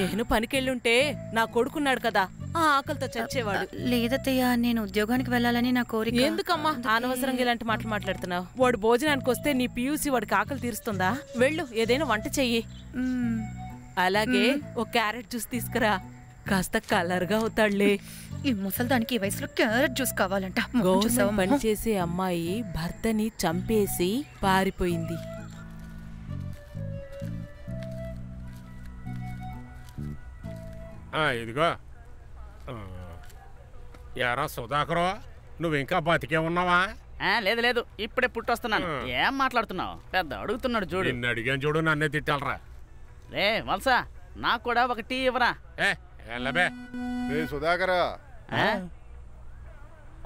నేను పనికెళ్ళుంటే నా కొడుకున్నాడు కదా, ఆ ఆకలితో చచ్చేవాడు. లేదత్తయ్య, నేను ఉద్యోగానికి వెళ్ళాలని నా కోరిక. ఎందుకమ్మా అనవసరంగా ఇలాంటి మాటలు మాట్లాడుతున్నావు? వాడు భోజనానికి వస్తే నీ పియూసి వాడికి ఆకలి తీరుస్తుందా? వెళ్ళు, ఏదైనా వంట చెయ్యి. అలాగే ఓ క్యారెట్ జ్యూస్ తీసుకురా, కాస్త కలర్ గా అవుతాడులే. ఈ ముసల్దానికి ఈ వయసులో క్యారెట్ జ్యూస్ కావాలంట. గవర్నమెంట్ పనిచేసే అమ్మాయి భర్తని చంపేసి పారిపోయింది. ఇదిగో యారా సుధాకరు, నువ్వు ఇంకా బతికే ఉన్నావా? లేదు లేదు, ఇప్పుడే పుట్టొస్తున్నాను. ఏం మాట్లాడుతున్నావు? పెద్ద అడుగుతున్నాడు చూడు. నిన్ను అడిగాను చూడు, నన్నే తిట్టాలరా. రే వల్సా, నాకు కూడా ఒక టీ ఇవ్వరా? సుధాకరా,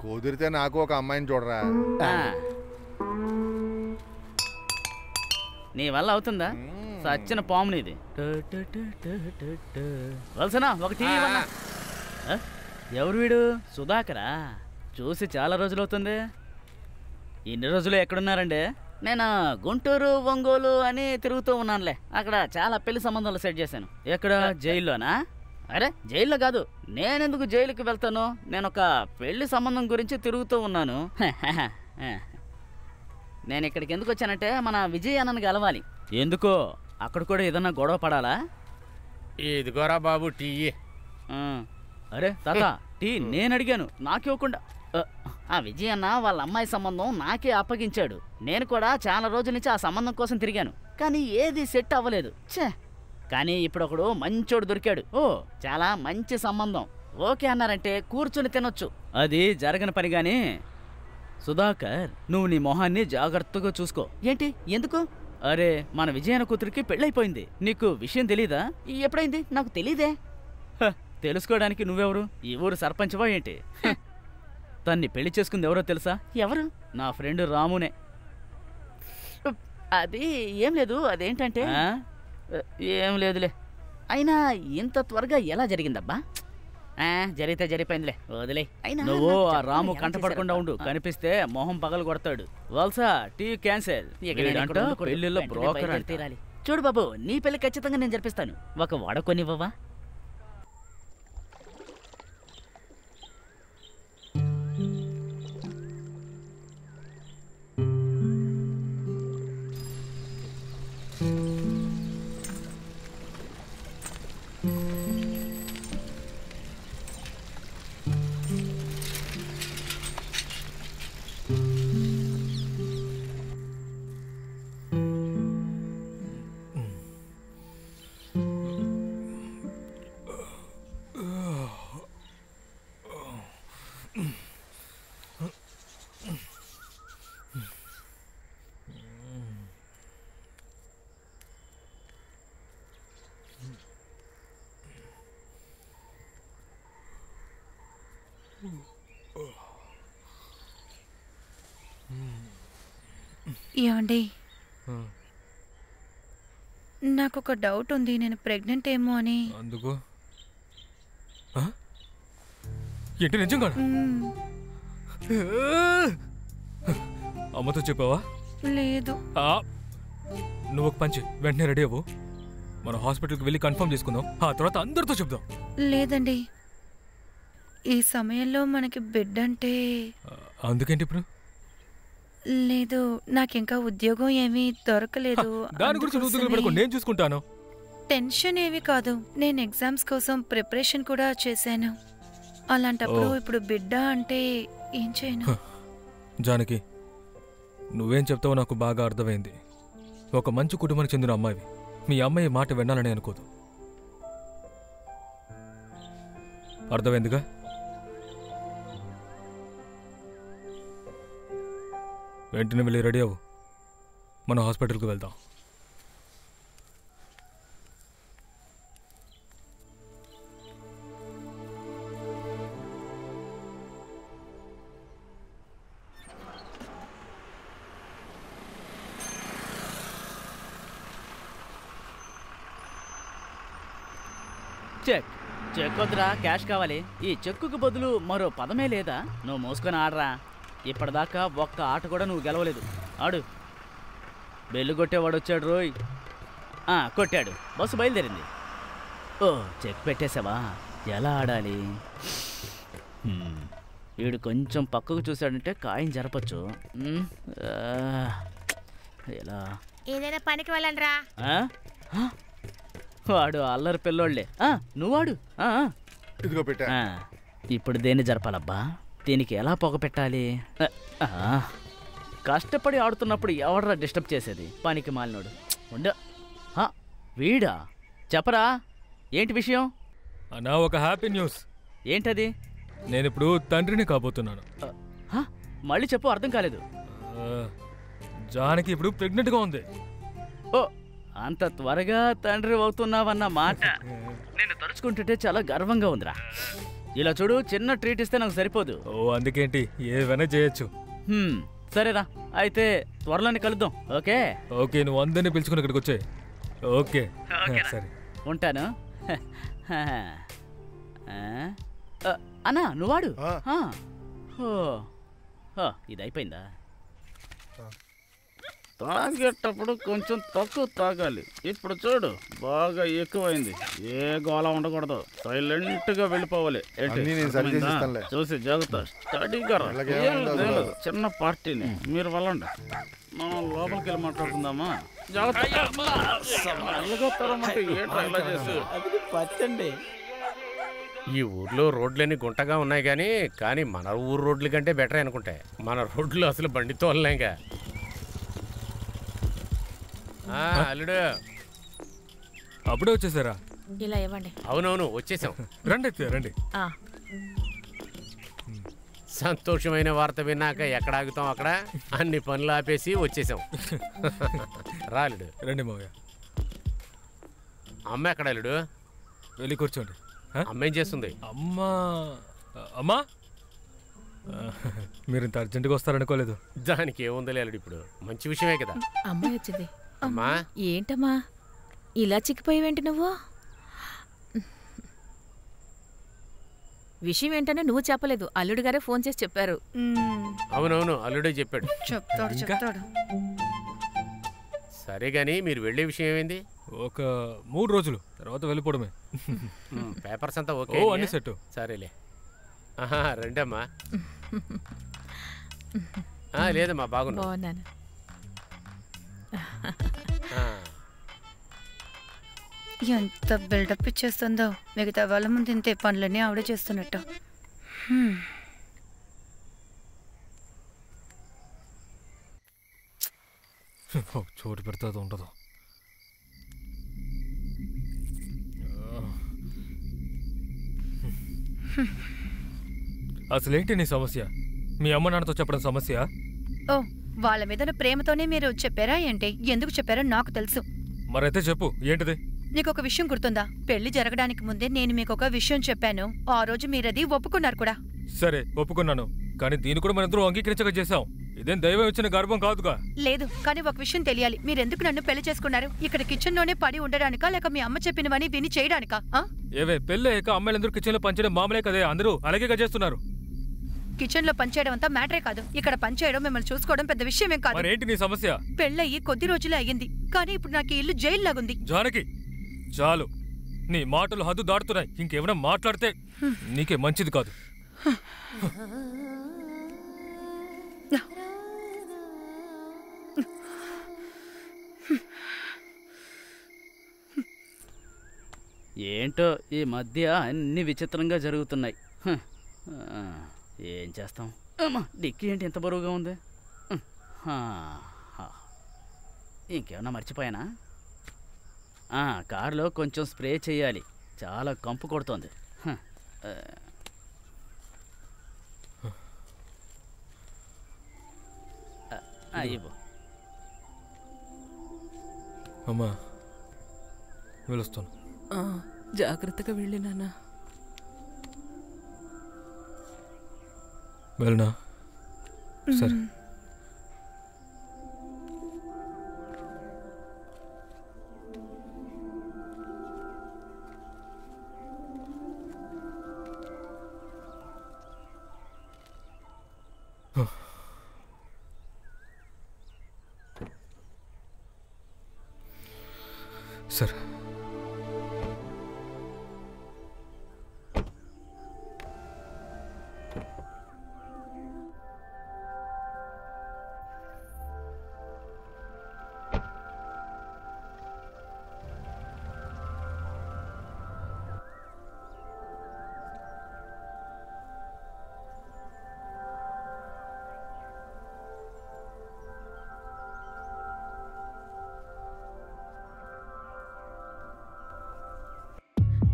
కుదిరితే నాకు ఒక అమ్మాయిని చూడరా. నీ వల్ల అవుతుందా? సచ్చిన పాము నీది. వలసనా ఒక టీవీ ఇవ్వన్నా. ఎవరు వీడు? సుధాకరా? చూసి చాలా రోజులవుతుంది. ఇన్ని రోజులు ఎక్కడున్నారండి? నేను గుంటూరు ఒంగోలు అని తిరుగుతూ ఉన్నానులే. అక్కడ చాలా పెళ్లి సంబంధాలు సెట్ చేశాను. ఎక్కడ? జైల్లోనా? అరే జైల్లో కాదు, నేనెందుకు జైలుకి వెళ్తాను? నేను ఒక పెళ్లి సంబంధం గురించి తిరుగుతూ ఉన్నాను. నేను ఇక్కడికి ఎందుకు వచ్చానంటే మన విజయ్ అన్నని కలవాలి. ఎందుకో? అక్కడ కూడా ఏదన్నా గొడవ పడాలా? ఇదిగోరా బాబు టీ. అరే తాత, టీ నేను అడిగాను, నాకివ్వకుండా. ఆ విజయ్ అన్న వాళ్ళ అమ్మాయి సంబంధం నాకే అప్పగించాడు. నేను కూడా చాలా రోజుల నుంచి ఆ సంబంధం కోసం తిరిగాను, కానీ ఏది సెట్ అవ్వలేదు. ఛే, కానీ ఇప్పుడు ఒకడు మంచోడు దొరికాడు. ఓ చాలా మంచి సంబంధం. ఓకే అన్నారంటే కూర్చుని తినొచ్చు. అది జరగని పని. గాని సుధాకర్, నువ్వు నీ మొహాన్ని జాగ్రత్తగా చూసుకో. ఏంటి? ఎందుకు? అరే మన విజయన కూతురికి పెళ్ళైపోయింది. నీకు విషయం తెలీదా? ఎప్పుడైంది? నాకు తెలీదే. తెలుసుకోవడానికి నువ్వెవరు? ఈ ఊరు సర్పంచ్వా ఏంటి? తన్ని పెళ్లి చేసుకుంది ఎవరో తెలుసా? ఎవరు? నా ఫ్రెండ్ రామునే. అది ఏం లేదు. అదేంటంటే ఏం లేదులే. అయినా ఇంత త్వరగా ఎలా జరిగిందబ్బా? జరిగితే జరిపోయిందిలే, వదిలే. నువ్వు ఆ రాము కంటపడకుండా ఉండు. కనిపిస్తే మొహం పగలు కొడతాడు. వల్సా టీ క్యాన్సిల్. పెళ్లిలో బ్రోకర్ తీరాలి. చూడు బాబు, నీ పెళ్లి ఖచ్చితంగా నేను జరిపిస్తాను. ఒక వడకొనివ్వవా? ఏమండి, నాకు ఒక డౌట్ ఉంది. నేను ప్రెగ్నెంట్ ఏమో అని. అందుకు ఏంటి? నిజంగా అమ్మతో చెప్పావా? లేదు. నువ్వు ఒక పంచి వెంటనే రెడీ అవ్వు. మన హాస్పిటల్కి వెళ్ళి కన్ఫర్మ్ చేసుకుందాం. ఆ తర్వాత అందరితో చెప్దాం. లేదండి, ఈ సమయంలో మనకి బిడ్డ అంటే. అందుకేంటి ఇప్పుడు? లేదు, నాకింకా ఉద్యోగం ఏమీ దొరకలేదు. దాని గురించి నువ్వు దిగులు పడకు, నేను చూసుకుంటాను. టెన్షన్ ఏమీ కాదు. నేను ఎగ్జామ్స్ కోసం ప్రిపరేషన్ కూడా చేశాను. అలాంటప్పుడు ఇప్పుడు బిడ్డ అంటే ఏం చేయను? జానకి, నువ్వేం చెప్తావో నాకు బాగా అర్థమైంది. ఒక మంచి కుటుంబానికి చెందిన అమ్మాయివి. మీ అమ్మాయి మాట వినాలని అనుకోదు. అర్థమైందిగా? వెంటనే వెళ్ళి రెడీ అవ్వు. మన హాస్పిటల్కి వెళ్దాం. చెక్ చెక్ వద్దురా, క్యాష్ కావాలి. ఈ చెక్కుకు బదులు మరో పదమే లేదా? నువ్వు మోసుకొని ఆడరా. ఇప్పటిదాకా ఒక్క ఆట కూడా నువ్వు గెలవలేదు. ఆడు. బెల్లు కొట్టేవాడు వచ్చాడు రోయ్. కొట్టాడు. బస్సు బయలుదేరింది. ఓ చెక్ పెట్టేసావా? ఎలా ఆడాలి? వీడు కొంచెం పక్కకు చూశాడంటే కాయం జరపచ్చు. ఎలా? ఏదైనా పనికి వెళ్ళండిరా. వాడు అల్లరి పిల్లోళ్లే. నువ్వాడు. ఇదిగో పెట్టా. ఇప్పుడు దేన్ని జరపాలబ్బా? దీనికి ఎలా పొగ పెట్టాలి? కష్టపడి ఆడుతున్నప్పుడు ఎవడరా డిస్టర్బ్ చేసేది? పనికి మాలినోడు. ఉండ. వీడా? చెప్పరా, ఏంటి విషయం? అన్నా, ఒక హ్యాపీ న్యూస్. ఏంటది? నేను ఇప్పుడు తండ్రిని కాబోతున్నాను. మళ్ళీ చెప్పు, అర్థం కాలేదు. జానకి ఇప్పుడు ప్రెగ్నెంట్గా ఉంది. ఓ, అంత త్వరగా తండ్రి అవుతున్నావన్న మాట నేను తలుచుకుంటుంటే చాలా గర్వంగా ఉందిరా. ఇలా చూడు, చిన్న ట్రీట్ ఇస్తే నాకు సరిపోదు. ఓ, అందుకేంటి, ఏవైనా చేయొచ్చు. సరేరా, అయితే త్వరలోనే కలుద్దాం. ఓకే ఓకే, నువ్వు అందరినీ పిలుచుకుని ఇక్కడికి వచ్చే. ఓకే సరే, ఉంటాను. అన్నా నువ్వాడు. ఇది అయిపోయిందా? తాగేటప్పుడు కొంచెం తక్కువ తాగాలి. ఇప్పుడు చూడు బాగా ఎక్కువైంది. ఏ గోళ ఉండకూడదు, సైలెంట్ గా వెళ్ళిపోవాలి. చూసి జాగ్రత్త, స్టడీగా రా. చిన్న పార్టీని మీరు వెళ్ళండి, మనం లోపలికి వెళ్ళి మాట్లాడుకుందామా? పచ్చండి. ఈ ఊర్లో రోడ్లన్నీ గుంటగా ఉన్నాయి కానీ మన ఊరు రోడ్ల కంటే బెటర్ అనుకుంటే. మన రోడ్లు అసలు బండితో వెళ్ళలేంగా. అల్లుడు అప్పుడే వచ్చేసారా? ఇలా ఇవ్వండి. అవునవును వచ్చేసాం. రండి రండి. సంతోషమైన వార్త విన్నాక ఎక్కడ ఆగుతాం అక్కడ అన్ని పనులు ఆపేసి వచ్చేసాం. రాలుడు రండి మావయ్య. అమ్మ ఎక్కడ అల్లుడు? వెళ్ళి కూర్చోండి. అమ్మ ఏం చేస్తుంది? అమ్మా మీరు ఇంత అర్జెంటుగా వస్తారనుకోలేదు. దానికి ఏముంది అల్లుడు, ఇప్పుడు మంచి విషయమే కదా. అమ్మాయి వచ్చింది. అమ్మా ఏంటమ్మా ఇలా చిక్కిపోయావేంటి నువ్వు? విషయం ఏంటనే నువ్వు చెప్పలేదు, అల్లుడు గారే ఫోన్ చేసి చెప్పారు. అవునవును అల్లుడే చెప్పాడు. చెప్తాడు. సరే గాని మీరు వెళ్ళే విషయం ఏమైంది? ఒక 3 రోజులు తర్వాత వెళ్ళిపోవడమే. పేపర్స్ అంతా ఓకే? అన్ని సెట్. సరేలే. రండమ్మా. లేదమ్మా బాగున్నాను. ఎంత బిల్డప్ ఇచ్చేస్తుందో. మిగతా వాళ్ళ ముందు ఇంతే పనులన్నీ ఆవిడ చేస్తున్నట్టు. చోటు పెడతా ఉండదు. అసలేంటి నీ సమస్య? మీ అమ్మ నాన్నతో చెప్పడం సమస్య? ఓ, వాళ్ళ మీద ప్రేమతోనే మీరు చెప్పారా ఏంటి? ఎందుకు చెప్పారో నాకు తెలుసు. మరైతే చెప్పు, ఏంటిది? నీకొక విషయం గుర్తుందా? పెళ్లి జరగడానికి ముందే నేను మీకొక విషయం చెప్పాను. ఆ రోజు మీరది ఒప్పుకున్నారు కూడా. సరే ఒప్పుకున్నాను, కానీ దీన్ని కూడా మనిద్దరం అంగీకరించక చేశాం. ఇదేం దైవం ఇచ్చిన గర్భం కాదుగా. లేదు, కానీ ఒక విషయం తెలియాలి. మీరెందుకు నన్ను పెళ్లి చేసుకున్నారు? ఇక్కడ కిచెన్ లోనే పడి ఉండడానికా, లేక మీ అమ్మ చెప్పినవని విని చేయడానికా? ఏవే పెళ్ళి అయ్యాక అమ్మాయిలందరూ కిచెన్ లో పనిచేయడం మామూలే కదే, అందరూ అలాగే చేస్తున్నారు. కిచెన్ లో పనిచేయడం అంతా మ్యాటరే కాదు. ఇక్కడ పనిచేయడం, మిమ్మల్ని చూసుకోవడం పెద్ద విషయమేం కాదు. మరేంటి నీ సమస్య? పెళ్ళయ్యి కొద్ది రోజులే అయ్యింది, కానీ ఇప్పుడు నాకు ఈ ఇల్లు జైలు లాగుంది. జానకి చాలు, నీ మాటలు హద్దు దాటుతున్నాయి. ఇంకేమైనా మాట్లాడితే నీకే మంచిది కాదు. ఏంటో ఈ మధ్య అన్ని విచిత్రంగా జరుగుతున్నాయి. ఏం చేస్తాం? అమ్మా, డిక్కీ ఏంటి ఎంత బరువుగా ఉంది? ఇంకేమన్నా మర్చిపోయానా? కారులో కొంచెం స్ప్రే చేయాలి, చాలా కంపు కొడుతోంది. ఇవ్వు. అమ్మా వెళ్ళొస్తాను. జాగ్రత్తగా వెళ్ళి నాన్న. వెళ్ళనా? సరే. సరే.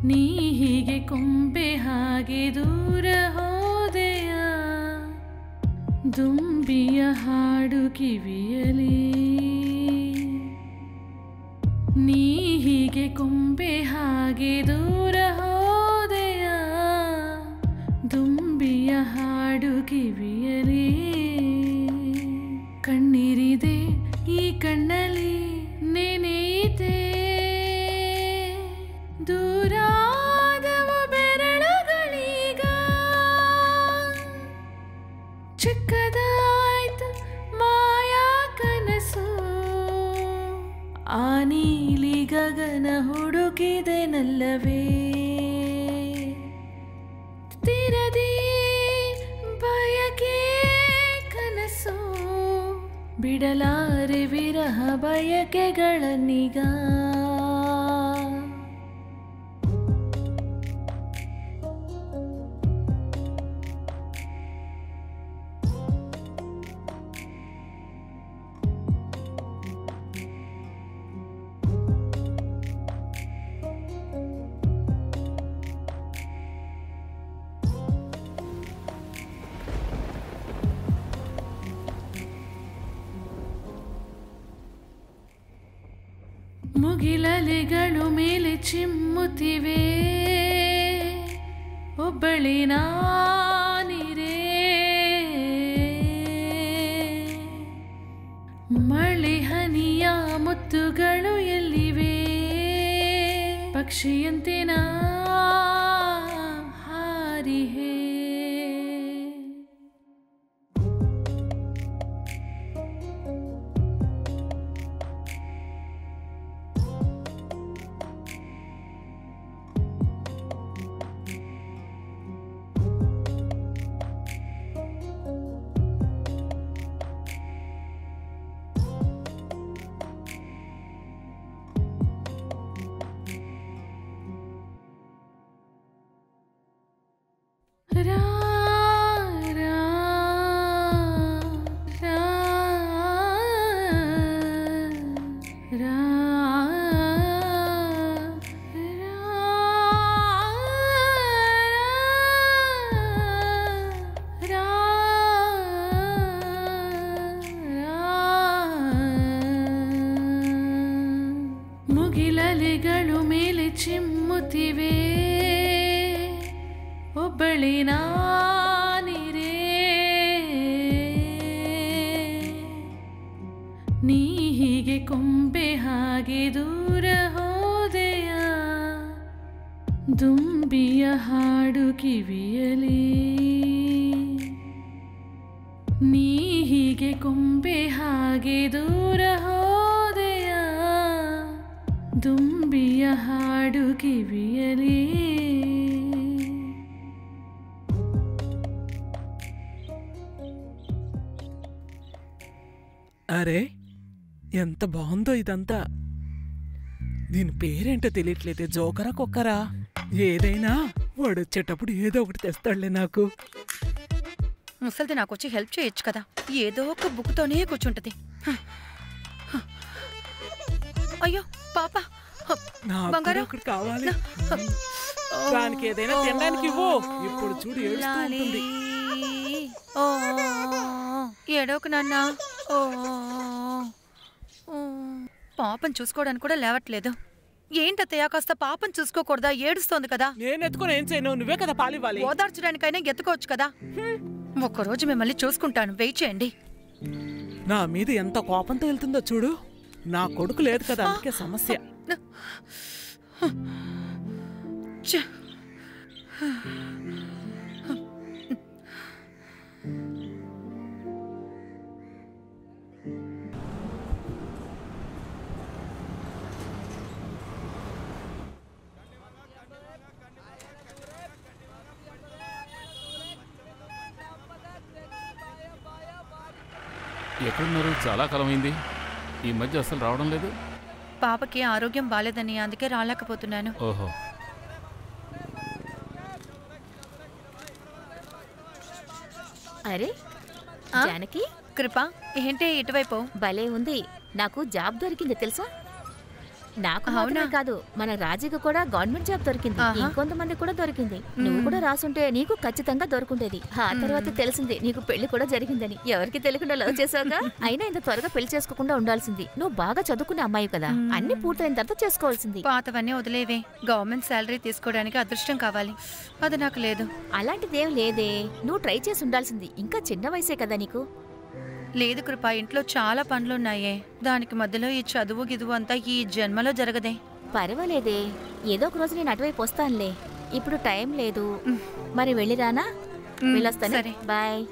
ನೀ ಹೀಗೆ ಕೊಂಬೆ ಹಾಗೆ ದೂರ ಹೋದೆಯ, ದುಂಬಿಯ ಹಾಡು ಕಿವಿಯಲಿ. ನೀ ಹೀಗೆ ಕೊಂಬೆ ಹಾಗೆ ದೂರ ಹೋದೆಯ, ದುಂಬಿಯ ಹಾಡು ಕಿವಿಯಲಿ. ಹುಡುಕಿದೆನಲ್ಲವೇ ತಿರದಿ ಬಯಕೆ ಕನಸು ಬಿಡಲಾರೆ ವಿರಹ ಬಯಕೆಗಳನ್ನೀಗ ಮುಗಿಲಲೆಗಳು ಮೇಲೆ ಚಿಮ್ಮುತ್ತಿವೆ ಒಬ್ಬಳಿ ನಾನಿರೇ ಮಳೆ ಹನಿಯ ಮುತ್ತುಗಳು ಎಲ್ಲಿವೆ ಪಕ್ಷಿಯಂತೆ ನಾ ಹಾರಿಹೇ ಮುಗಿಲಲೆಗಳು ಮೇಲೆ ಚಿಮ್ಮುತ್ತಿವೆ ಒಬ್ಬಳಿ ನಾನಿರೇ ನೀ ಹೀಗೆ ಕೊಂಬೆ ಹಾಗೆ ದೂರ ಹೋದೆಯ ದುಂಬಿಯ ಹಾಡು ಕಿವಿಯಲಿ ನೀ ಹೀಗೆ ಕೊಂಬೆ ಹಾಗೆ ದೂರ ಹೋದೆಯ ದುಂಬಿಯ ಹಾಡು ಕಿವಿಯಲಿ అరే ఎంత బాగుందో ఇదంతా దీని పేరేంటో తెలియట్లేదే జోకరా కుక్కరా ఏదైనా వాడు వచ్చేటప్పుడు ఏదో ఒకటి తెస్తాడులే నాకు ముసలిది నాకు వచ్చి హెల్ప్ చేయొచ్చు కదా ఏదో ఒక బుక్తోనే కూర్చుంటది అయ్యో పాప బంగారం ఒకటి కావాలి దానికి ఏదైనా తినడానికి ఇవ్వు ఇప్పుడు చూడు ఏడుస్తూ ఉంటుంది ఏడోకు నాన్న పాపం చూసుకోవడానికి కూడా లేవట్లేదు ఏంటత్తయ్య కాస్త పాపం చూసుకోకూడదా ఏడుస్తోంది కదా నేను ఎత్తుకొని ఏం చేయను నువ్వే కదా పాలివ్వాలి ఓదార్చడానికైనా ఎత్తుకోవచ్చు కదా ఒక్కరోజు మిమ్మల్ని చూసుకుంటాను వెయిట్ చేయండి నా మీద ఎంత కోపంతో వెళ్తుందో చూడు నా కొడుకు లేదు కదా అందుకే సమస్య ఎక్కడున్నారు చాలా కాలమైంది ఈ మధ్య అసలు రావడం లేదు పాపకి ఆరోగ్యం బాలేదని అందుకే రాలేకపోతున్నాను ఓహో అరే జానకి కృప ఏంటి ఇటువైపు భలే ఉంది నాకు జాబ్ దొరికింది తెలుసా నాకు మాత్రమే కాదు మన రాజీకి కూడా గవర్నమెంట్ జాబ్ దొరికింది ఇంకొంతమంది కూడా దొరికింది నువ్వు కూడా రాసుంటే నీకు ఖచ్చితంగా దొరుకుండేది ఆ తర్వాత తెలిసింది నీకు పెళ్లి కూడా జరిగిందని ఎవరికి తెలియకుండా లవ్ చేసావుగా అయినా ఇంత త్వరగా పెళ్లి చేసుకోకుండా ఉండాల్సింది నువ్వు బాగా చదువుకునే అమ్మాయి కదా అన్ని పూర్తయిన తర్వాత చేసుకోవాల్సింది పాతవన్నీ వదిలేవే గవర్నమెంట్ శాలరీ తీసుకోవడానికి అదృష్టం కావాలి అది నాకు లేదు అలాంటిదేం లేదే నువ్వు ట్రై చేసి ఉండాల్సింది ఇంకా చిన్న వయసే కదా నీకు లేదు కృప ఇంట్లో చాలా పనులున్నాయే దానికి మధ్యలో ఈ చదువు గిదువు అంతా ఈ జన్మలో జరగదే పర్వాలేదే ఏదో ఒక రోజు నేను అటువైపు వస్తానులే ఇప్పుడు టైం లేదు మరి వెళ్ళిరానా వెళ్ళొస్తాను సరే బాయ్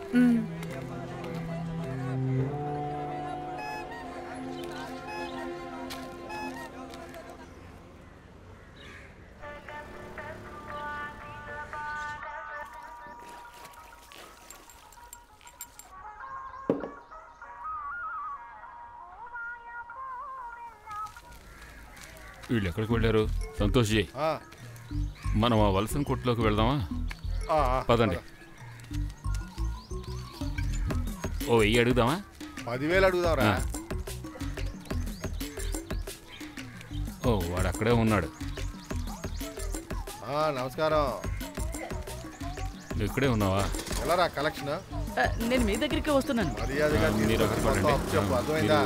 వీళ్ళు ఎక్కడికి వెళ్ళారు? సంతోష్ జీ, మనం ఆ వలసన కొట్టులోకి వెళ్దామా? పదండి. ఓ 1000 అడుగుదామా? 10,000 అడుగుదాంరా. ఓ వాడు అక్కడే ఉన్నాడు. నమస్కారం. ఇక్కడే ఉన్నావా? ఎలా కలెక్షన్? నేను మీ దగ్గరికి వస్తున్నాను.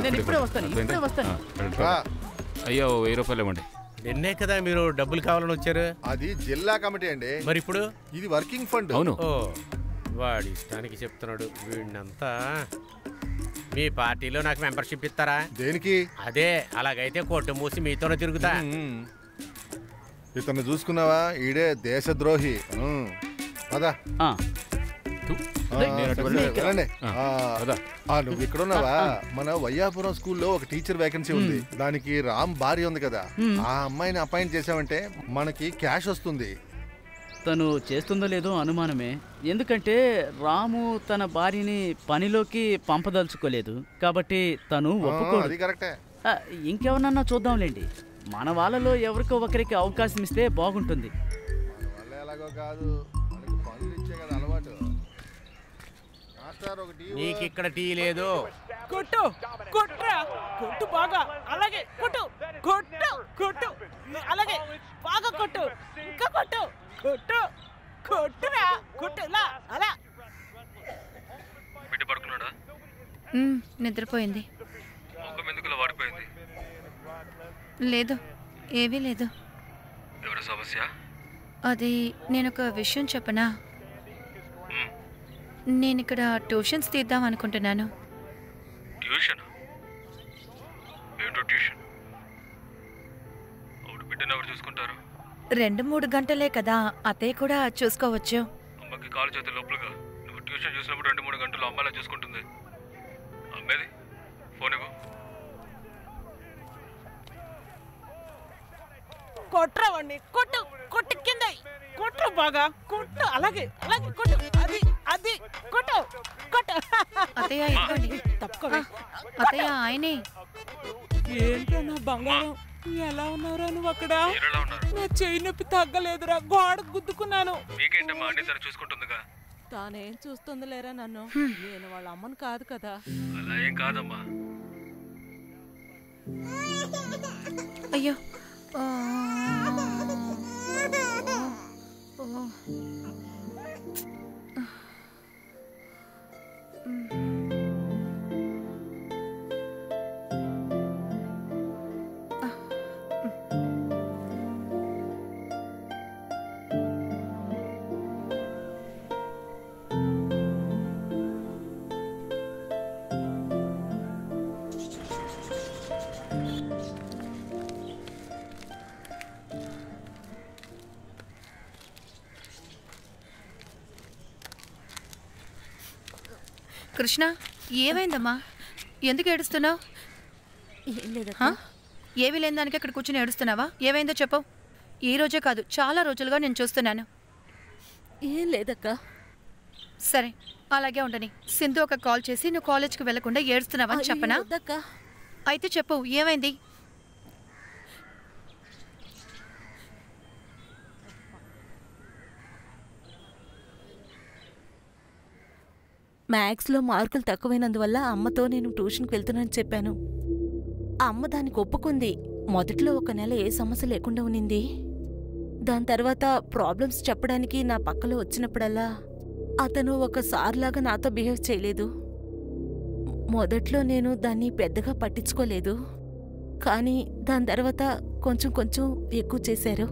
నేను ఇప్పుడే వస్తాను. అయ్యో 1000 రూపాయలు ఇవ్వండి. నిన్నే కదా మీరు డబ్బులు కావాలని వచ్చారు? అది జిల్లా కమిటీ అండి. మరి ఇప్పుడు ఇది వర్కింగ్ ఫండ్. అవును. ఓ వాడి ఇష్టానికి చెప్తున్నాడు. వీడినంతా మీ పార్టీలో నాకు మెంబర్షిప్ ఇస్తారా? దేనికి? అదే అలాగైతే కొట్టు మూసి మీతోనే తిరుగుతా. ఇతను చూసుకున్నావా? ఈడే దేశద్రోహి. పదా నువ్వు ఇక్కడ ఉన్నావా? మన వయ్యాపురం స్కూల్లో ఒక టీచర్ వేకెన్సీ ఉంది. దానికి రామ్ భార్య ఉంది కదా, ఆ అమ్మాయిని అపాయింట్ చేసామంటే మనకి క్యాష్ వస్తుంది. తను చేస్తుందో లేదో అనుమానమే. ఎందుకంటే రాము తన భార్యని పనిలోకి పంపదలుచుకోలేదు కాబట్టి తను ఒప్పుకోడు. అది కరెక్టే. ఇంకెవరన్నా చూద్దాంలేండి. మన వాళ్ళలో ఎవరికో ఒకరికి అవకాశం ఇస్తే బాగుంటుంది. ఎలాగో కాదు, మనకి పనులు ఇచ్చే కదా అలవాటు. నీకు ఇక్కడ టీ లేదు. కొట్టు కొట్టురా, కొట్టు బాగా, అలాగే కొట్టు కొట్టు కొట్టు, అలాగే బాగా కొట్టు, ఇంకా కొట్టు కొట్టు కొట్టురా, కొట్టులా అలా. బిడ్డ పడుకున్నాడా? నిద్రపోయింది. ముఖం ఎందుకులా వాడిపోయింది? లేదు, ఏవీ లేదు. ఎవరి సమస్య? అది నేనొక విషయం చెప్పనా? నేను ఇక్కడ ట్యూషన్స్ తీద్దాం అనుకుంటున్నాను. ట్యూషన్? ఏంటో ట్యూషన్? అవును, బిడ్డను ఎవరు చూసుకుంటారు? 2-3 గంటలే కదా, అత్తయ్య కూడా చూసుకోవచ్చు. అమ్మకి కాలు చేతులు లోపలుగా. నువ్వు ట్యూషన్ చూసినప్పుడు 2-3 గంటలు అమ్మాయిలా చూసుకుంటుంది. అమ్మేది ఫోన్ ఇవ్వు. కొట్రా వాడిని, కొట్టు కొట్టు, కింద కొట్టు బాగా కొట్టు, అలాగే అలాగే కొట్టు, అది అది కొట్టు కొట్టు. అత్తయ్య ఇవ్వండి. తప్పుకోవే. అత్తయ్య ఆయనే. ఏంటో నా బంగారం, ఎలా ఉన్నారా నువ్వు అక్కడ? నా చెయ్యి నొప్పి తగ్గలేదురా, గోడ గుద్దుకున్నాను. మీకేంటమ్మా, అన్ని తను చూసుకుంటుందిగా. తానేం చూస్తుంది లేరా నన్ను? నేను వాళ్ళ అమ్మను కాదు కదా. అలా ఏం కాదమ్మా. అయ్యో కృష్ణ, ఏమైందమ్మా? ఎందుకు ఏడుస్తున్నావు? ఏవి లేని దానికి అక్కడ కూర్చుని ఏడుస్తున్నావా? ఏమైందో చెప్పు. ఈ రోజే కాదు, చాలా రోజులుగా నేను చూస్తున్నాను. ఏం లేదక్క. సరే, అలాగే ఉండని. సింధు ఒక కాల్ చేసి నువ్వు కాలేజ్కి వెళ్లకుండా ఏడుస్తున్నావా అని చెప్పనా? అయితే చెప్పు, ఏమైంది? మ్యాథ్స్లో మార్కులు తక్కువైనందువల్ల అమ్మతో నేను ట్యూషన్కి వెళ్తున్నానని చెప్పాను. అమ్మ దానికి ఒప్పుకుంది. మొదట్లో 1 నెల ఏ సమస్య లేకుండా ఉన్నింది. దాని తర్వాత ప్రాబ్లమ్స్ చెప్పడానికి నా పక్కలో వచ్చినప్పుడల్లా అతను ఒక సార్లాగా నాతో బిహేవ్ చేయలేదు. మొదట్లో నేను దాన్ని పెద్దగా పట్టించుకోలేదు. కానీ దాని తర్వాత కొంచెం కొంచెం ఎక్కువ చేశారు.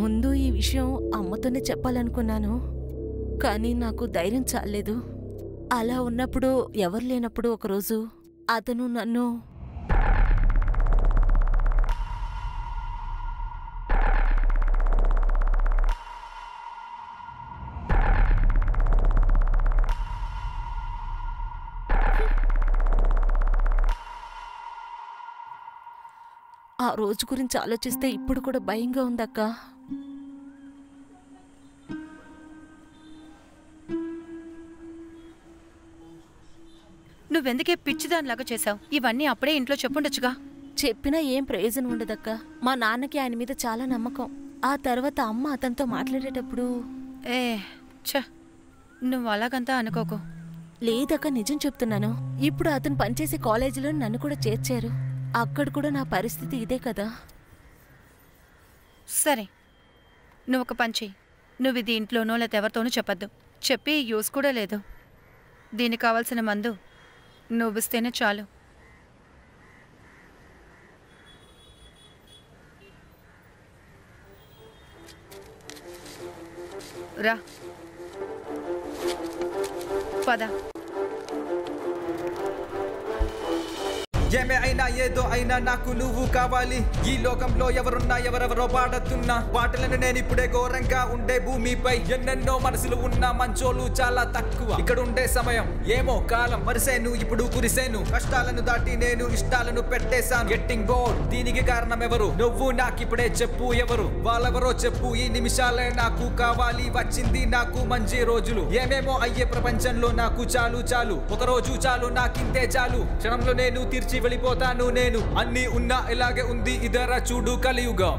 ముందు ఈ విషయం అమ్మతోనే చెప్పాలనుకున్నాను, కానీ నాకు ధైర్యం చాలేదు. అలా ఉన్నప్పుడు, ఎవరు లేనప్పుడు ఒకరోజు అతను నన్ను ఆ రోజు గురించి ఆలోచిస్తే ఇప్పుడు కూడా భయంగా ఉందక్క. నువ్వెందుకే పిచ్చిదానిలాగా చేశావు? ఇవన్నీ అప్పుడే ఇంట్లో చెప్పుండొచ్చుగా. చెప్పినా ఏం ప్రయోజనం ఉండదక్క. మా నాన్నకి ఆయన మీద చాలా నమ్మకం. ఆ తర్వాత అమ్మ అతనితో మాట్లాడేటప్పుడు ఏ ఛ, నువ్వు అలాగంతా అనుకోకు. లేదక్క, నిజం చెప్తున్నాను. ఇప్పుడు అతను పనిచేసే కాలేజీలో నన్ను కూడా చేర్చారు. అక్కడ కూడా నా పరిస్థితి ఇదే కదా. సరే, నువ్వు ఒక పని చెయ్యి. నువ్వు ఇది ఇంట్లోనో లేకపోతే ఎవరితోనూ చెప్పద్దు. చెప్పి యూస్ కూడా లేదు. దీనికి కావాల్సిన మందు నువ్విస్తేనే చాలు. రా పద. ఏమే అయినా ఏదో అయినా నాకు నువ్వు కావాలి. ఈ లోకంలో ఎవరున్నా ఎవరెవరో పాడుతున్నా పాటలను నేను ఇప్పుడే ఘోరంగా ఉండే భూమిపై ఎన్నెన్నో మనసులు ఉన్న మంచోళ్ళు చాలా తక్కువ. ఇక్కడ ఉండే సమయం ఏమో కాలం మరిసేను, ఇప్పుడు కురిసేను. కష్టాలను దాటి నేను ఇష్టాలను పెట్టేశాను. గెట్టింగ్ బోర్డ్, దీనికి కారణం ఎవరు? నువ్వు నాకిప్పుడే చెప్పు ఎవరు? వాళ్ళెవరో చెప్పు. ఈ నిమిషాలే నాకు కావాలి. వచ్చింది నాకు మంచి రోజులు. ఏమేమో అయ్యే ప్రపంచంలో నాకు చాలు చాలు. ఒక రోజు చాలు, నాకింతే చాలు. క్షణంలో నేను తీర్చి వెళ్ళిపోతాను. నేను అన్ని ఉన్నా ఇలాగే ఉంది. ఇదరా చూడు కలియుగం.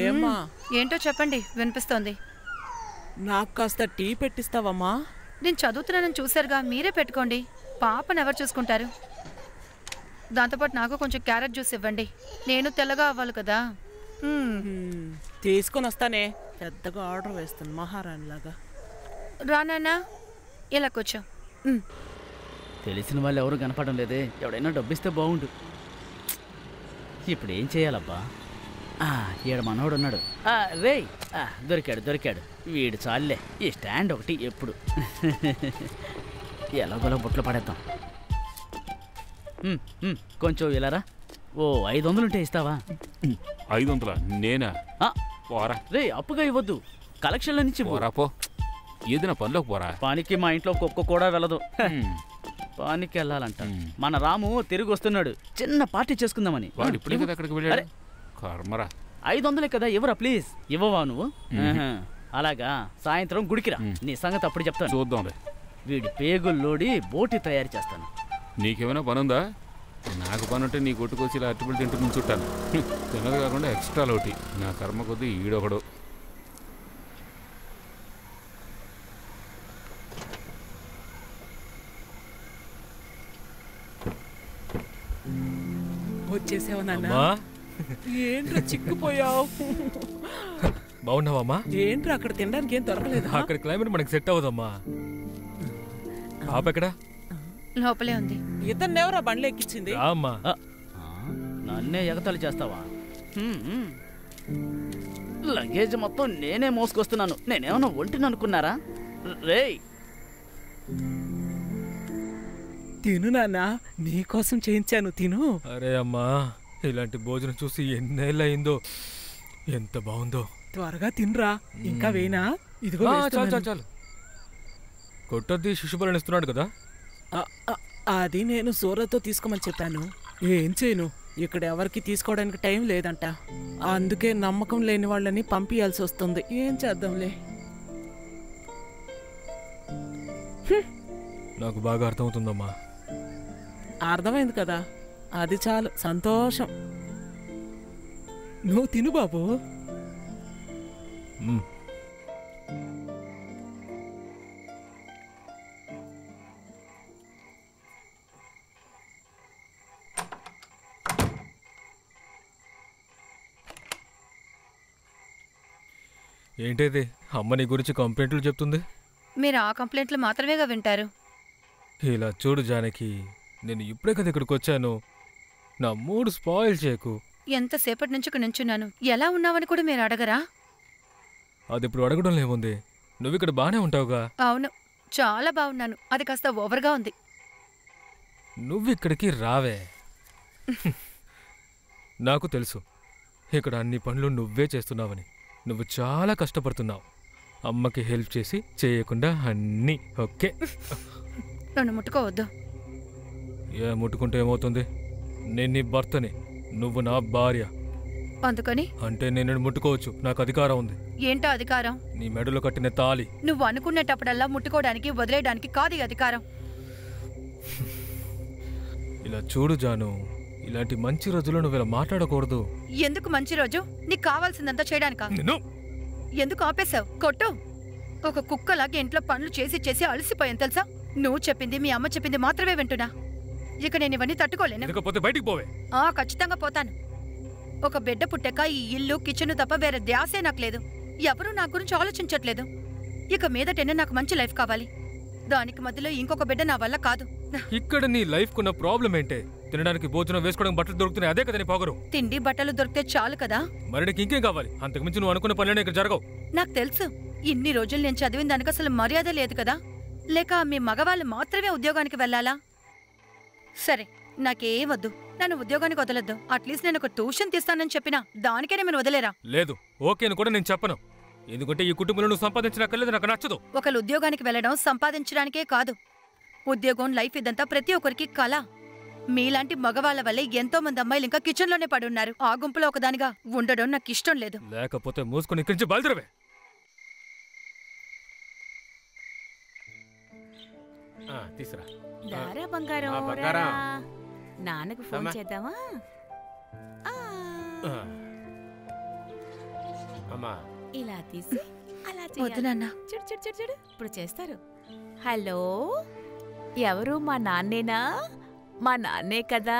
ఏమ్మా? ఏంటో చెప్పండి, వినిపిస్తోంది. నాకు కాస్త టీ పెట్టిస్తావమ్మా? నేను చదువుతున్నానని చూసారుగా, మీరే పెట్టుకోండి. పాపను ఎవరు చూసుకుంటారు? దాంతోపాటు నాకు కొంచెం క్యారెట్ జ్యూస్ ఇవ్వండి. నేను తెల్లగా అవ్వాలి కదా. తీసుకొని వస్తానే. పెద్దగా ఆర్డర్ వేస్తాను మహారాణిలాగా. రానా, ఇలా కూర్చో. తెలిసిన వాళ్ళు ఎవరు కనపడడం లేదే. ఎవడైనా డబ్బిస్తే బాగుండు. ఇప్పుడు ఏం చేయాలబ్బా? ఈడ మనోడు ఉన్నాడు. రే, దొరికాడు. వీడు చాలులే. ఈ స్టాండ్ ఒకటి ఎప్పుడు ఎలాగోలా బుట్లు పడేద్దాం. కొంచెం ఇలారా. ఓ 500 ఉంటే ఇస్తావా? 500? నేనా? పోరా రే, అప్పుగా ఇవ్వద్దు. కలెక్షన్ల నుంచి పోరా. పో, ఏదైనా పనిలోకి పోరా. పానికి మా ఇంట్లో కుక్క కూడా వెళ్ళదు. పానికి వెళ్ళాలంట. మన రాము తిరిగి వస్తున్నాడు. చిన్న పార్టీ చేసుకుందామని. వాడు ఇప్పుడే కదా అక్కడికి వెళ్ళాడు. కర్మరా. 500 కదా, ఇవ్వరా ప్లీజ్. ఇవ్వవా నువ్వు? అలాగా, సాయంత్రం గుడికిరా. నీ సంగతి అప్పుడు చెప్తాను. చూద్దాం. వీడి పేగుల్లోడి బోటి తయారు చేస్తాను. నీకేమైనా పనుందా? నాకు పని ఉంటే నీ కొట్టుకొచ్చి ఇలా అట్టుబడి తింటూ నుంచుంటాను. తినదు కాకుండా ఎక్స్ట్రా లోటి. నా కర్మ కొద్దీ ఈడొకడు. వచ్చేసావా నాన్న? ఏంట్రా చిక్కుపోయావు? బాగున్నావమ్మా? ఏంట్రా అక్కడ తినడానికి ఏం దొరకలేదు? అక్కడ క్లైమేట్ మనకి సెట్ అవ్వదమ్మా. పాప ఎక్కడా? లోపలే ఉంది. ఇతన్ని ఎవరా బండ్లు ఎక్కించింది? అమ్మా, నన్నే ఎగతాళి చేస్తావా? లగేజ్ మొత్తం నేనే మోసుకొస్తున్నాను. నేనేమన్నా ఒంటిని అనుకున్నారా? రేయ్, తిను నాన్న, నీకోసం చేయించాను, తిను. అరే అమ్మా, ఇలాంటి భోజనం చూసి ఎన్నేళ్ళయిందో. ఎంత బాగుందో. త్వరగా తినరా. ఇంకా వేనా? ఇదిగో చాలు. కొట్టొద్ది శిశుబలని ఇస్తున్నాడు కదా. అది నేను సూరత్తో తీసుకోమని చెప్పాను. ఏం చేయను, ఇక్కడ ఎవరికి తీసుకోవడానికి టైం లేదంట. అందుకే నమ్మకం లేని వాళ్ళని పంపించాల్సి వస్తుంది. ఏం చేద్దాంలే. నాకు బాగా అర్థమవుతుందమ్మా. అర్థమైంది కదా, అది చాలు. సంతోషం. నువ్వు తిను బాబు. ఏంటైతే అమ్మ నీ గురించి కంప్లైంట్లు చెప్తుంది? మీరు ఆ కంప్లైంట్లు మాత్రమేగా వింటారు. ఇలా చూడు జానకి, నేను ఇప్పుడే కదా ఇక్కడికి వచ్చాను. నా మూడు స్పాయిల్ చేయకు. ఎంతసేపటి నుంచి ఇక్కడ నించున్నాను. ఎలా ఉన్నావని కూడా మీరు అడగరా? అది ఇప్పుడు అడగడం లేముంది. నువ్వు ఇక్కడ బానే ఉంటావుగా? అవును, చాలా బాగున్నాను. అది కాస్త ఓవర్గా ఉంది. నువ్వు ఇక్కడికి రావే. నాకు తెలుసు ఇక్కడ అన్ని పనులు నువ్వే చేస్తున్నావని. నువ్వు చాలా కష్టపడుతున్నావు. అమ్మకి హెల్ప్ చేసి చేయకుండా అన్నీ ఓకే. నన్ను ముట్టుకోవద్దు. ఏ ముట్టుకుంటే ఏమవుతుంది? నేను నీ భర్తని, నువ్వు నా భార్య. అందుకని అంటే నేను ముట్టుకోవచ్చు, నాకు అధికారం ఉంది. ఏంటో అధికారం? నీ మెడలో కట్టిన తాళి. నువ్వు అనుకునేటప్పుడల్లా ముట్టుకోవడానికి వదిలేయడానికి కాదు ఈ అధికారం. ఇలా చూడు జాను, ఇలాంటి మంచి రోజుల్లో నువ్వు ఇలా మాట్లాడకూడదు. ఎందుకు మంచి రోజు? నీకు కావాల్సిందంతా చేయడానికా? ఎందుకు ఆపేశావు? కొట్టు. ఒక కుక్కలాగా ఇంట్లో పనులు చేసి చేసి అలసిపోయాను తెలుసా? నువ్వు చెప్పింది మీ అమ్మ చెప్పింది మాత్రమే వింటున్నా. ఇక నేను ఇవన్నీ తట్టుకోలేను. బయటికి పోవే. ఖచ్చితంగా పోతాను. ఒక బిడ్డ పుట్టాక ఈ ఇల్లు కిచెన్ తప్ప వేరే ధ్యాసే నాకు లేదు. ఎవరూ నా గురించి ఆలోచించట్లేదు. ఇక మీదటైనా నాకు మంచి లైఫ్ కావాలి. దానికి మధ్యలో ఇంకొక బిడ్డ నా వల్ల కాదు. ఇక్కడ నీ లైఫ్ కున్న ప్రాబ్లం ఏంటే? తినడానికి భోజనం, వేసుకోవడానికి బట్టలు దొరుకుతున్నాయి, అదే కదా నీ పొగరు. తిండి బట్టలు దొరికితే చాలు కదా. మరి నీకు ఇంకేం కావాలి? అంతకుమించి నువ్వు అనుకున్న పనులనే ఇక్కడ జరగవు. నాకు తెలుసు. ఇన్ని రోజులు నేను చదివిన దానికి అసలు మర్యాద లేదు కదా. లేక మీ మగవాళ్ళు మాత్రమే ఉద్యోగానికి వెళ్ళాలా? సరే, నాకేం వద్దు. నన్ను ఉద్యోగానికి వదలొద్దు. అట్లీస్ట్ నేను ఒక ట్యూషన్ తీస్తానని చెప్పినా దానికే నేను వదిలేరా? లేదు, ఓకే అని కూడా నేను చెప్పను. ఎందుకంటే ఈ కుటుంబంలో నువ్వు సంపాదించనక్కర్లేదు, నాకు నచ్చదు. ఒకళ్ళు ఉద్యోగానికి వెళ్ళడం సంపాదించడానికే కాదు. ఉద్యోగం, లైఫ్ ఇదంతా ప్రతి ఒక్కరికి కళ. మీలాంటి మగవాళ్ల వల్లే ఎంతో మంది అమ్మాయిలు ఇంకా కిచెన్లోనే పడున్నారు. ఆ గుంపులో ఒకదానిగా ఉండడం నాకు ఇష్టం లేదు. లేకపోతే మూసుకొని ఇక్కడి నుంచి బయలుదేరవే. తీసురా. దారా బంగారం. బంగారం. నాన్నకు ఫోన్ చేద్దామా? అమ్మా ఇలా తీసి అలా వద్దు నాన్న. చూడు చూడు చూడు చూడు, ఇప్పుడు చేస్తారు. హలో, ఎవరు? మా నాన్నేనా? మా నాన్నే కదా.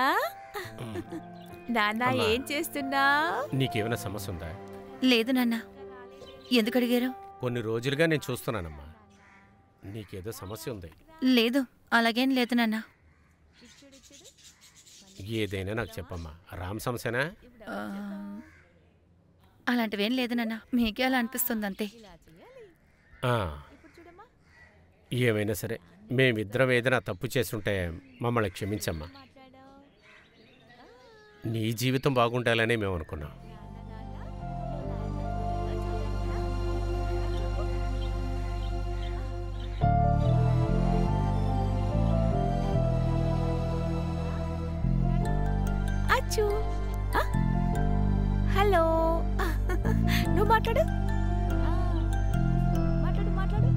నాన్న ఏం చేస్తున్నా? నీకేమైనా సమస్య ఉందా? లేదు నాన్న. ఎందుకు అడిగారు? కొన్ని రోజులుగా నేను చూస్తున్నానమ్మా, నీకేదో సమస్య ఉంది. లేదు, అలాగేం లేదు నాన్న. ఏదైనా నాకు చెప్పమ్మా. రామ్ సమస్యనా? అలాంటివేం లేదు నాన్న. మీకే అలా అనిపిస్తుంది అంతే. ఏమైనా సరే, మేమిద్దరం ఏదైనా తప్పు చేస్తుంటే మమ్మల్ని క్షమించమ్మా. నీ జీవితం బాగుండాలని మేము అనుకున్నాం. అచ్చు, హలో, నువ్వు మాట్లాడు. మాట్లాడు మాట్లాడు.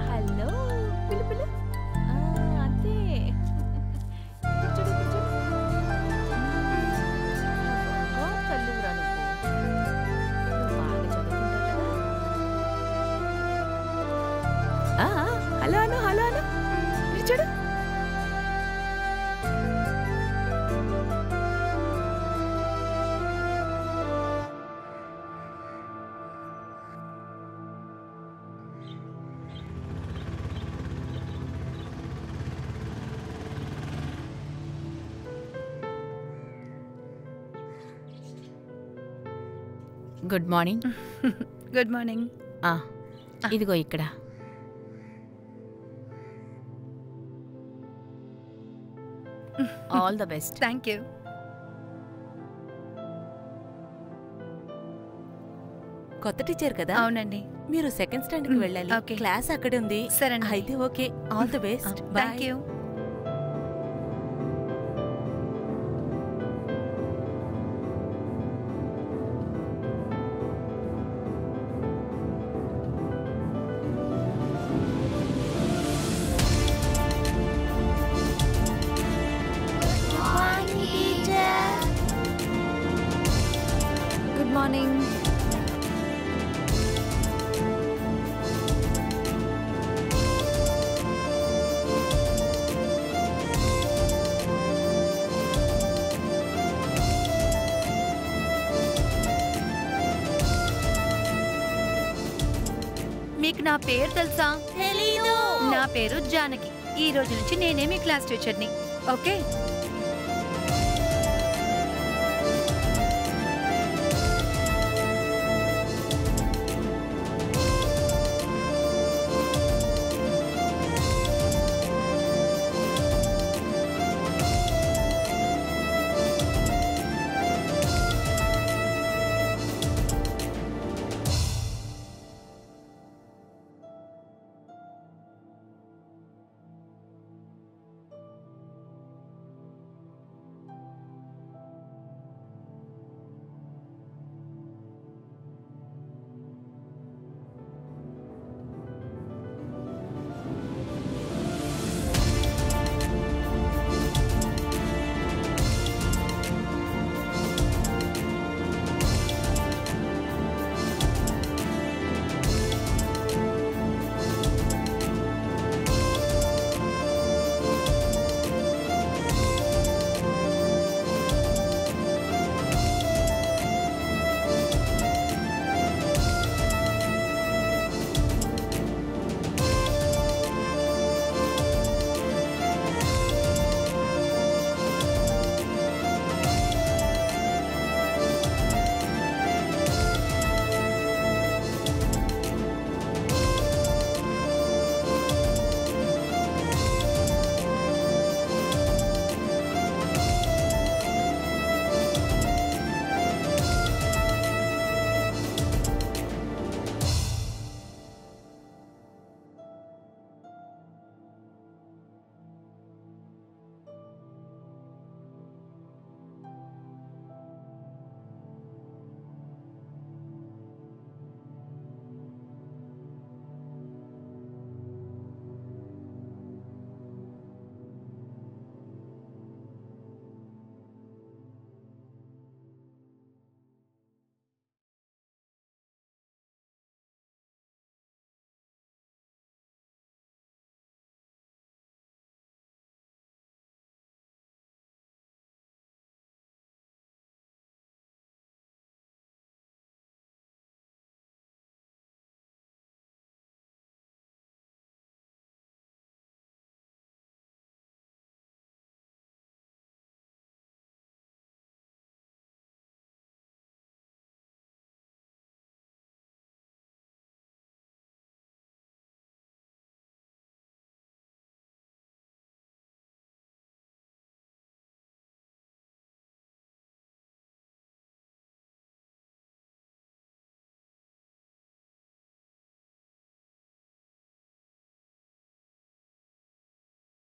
హలో, పిలు పిలు. అంతే. కల్లురా నువ్వు బాగా చదువుకుంటావు కదా. హలో అను, హలో అను. చూడు. Good morning. Good morning. ఇదిగో ఇక్కడ. All the best. Thank you. కొత్త టీచర్ కదా? అవునండి. మీరు సెకండ్ స్టాండ్ కి వెళ్ళాలి. క్లాస్ అక్కడ ఉంది. సరే అయితే okay. All the best. Thank you. Good morning. మీకు నా పేరు తెలుసా? తెలీదు. నా పేరు జానకి. ఈ రోజు నుంచి నేనే మీ క్లాస్ టీచర్ని. ఓకే.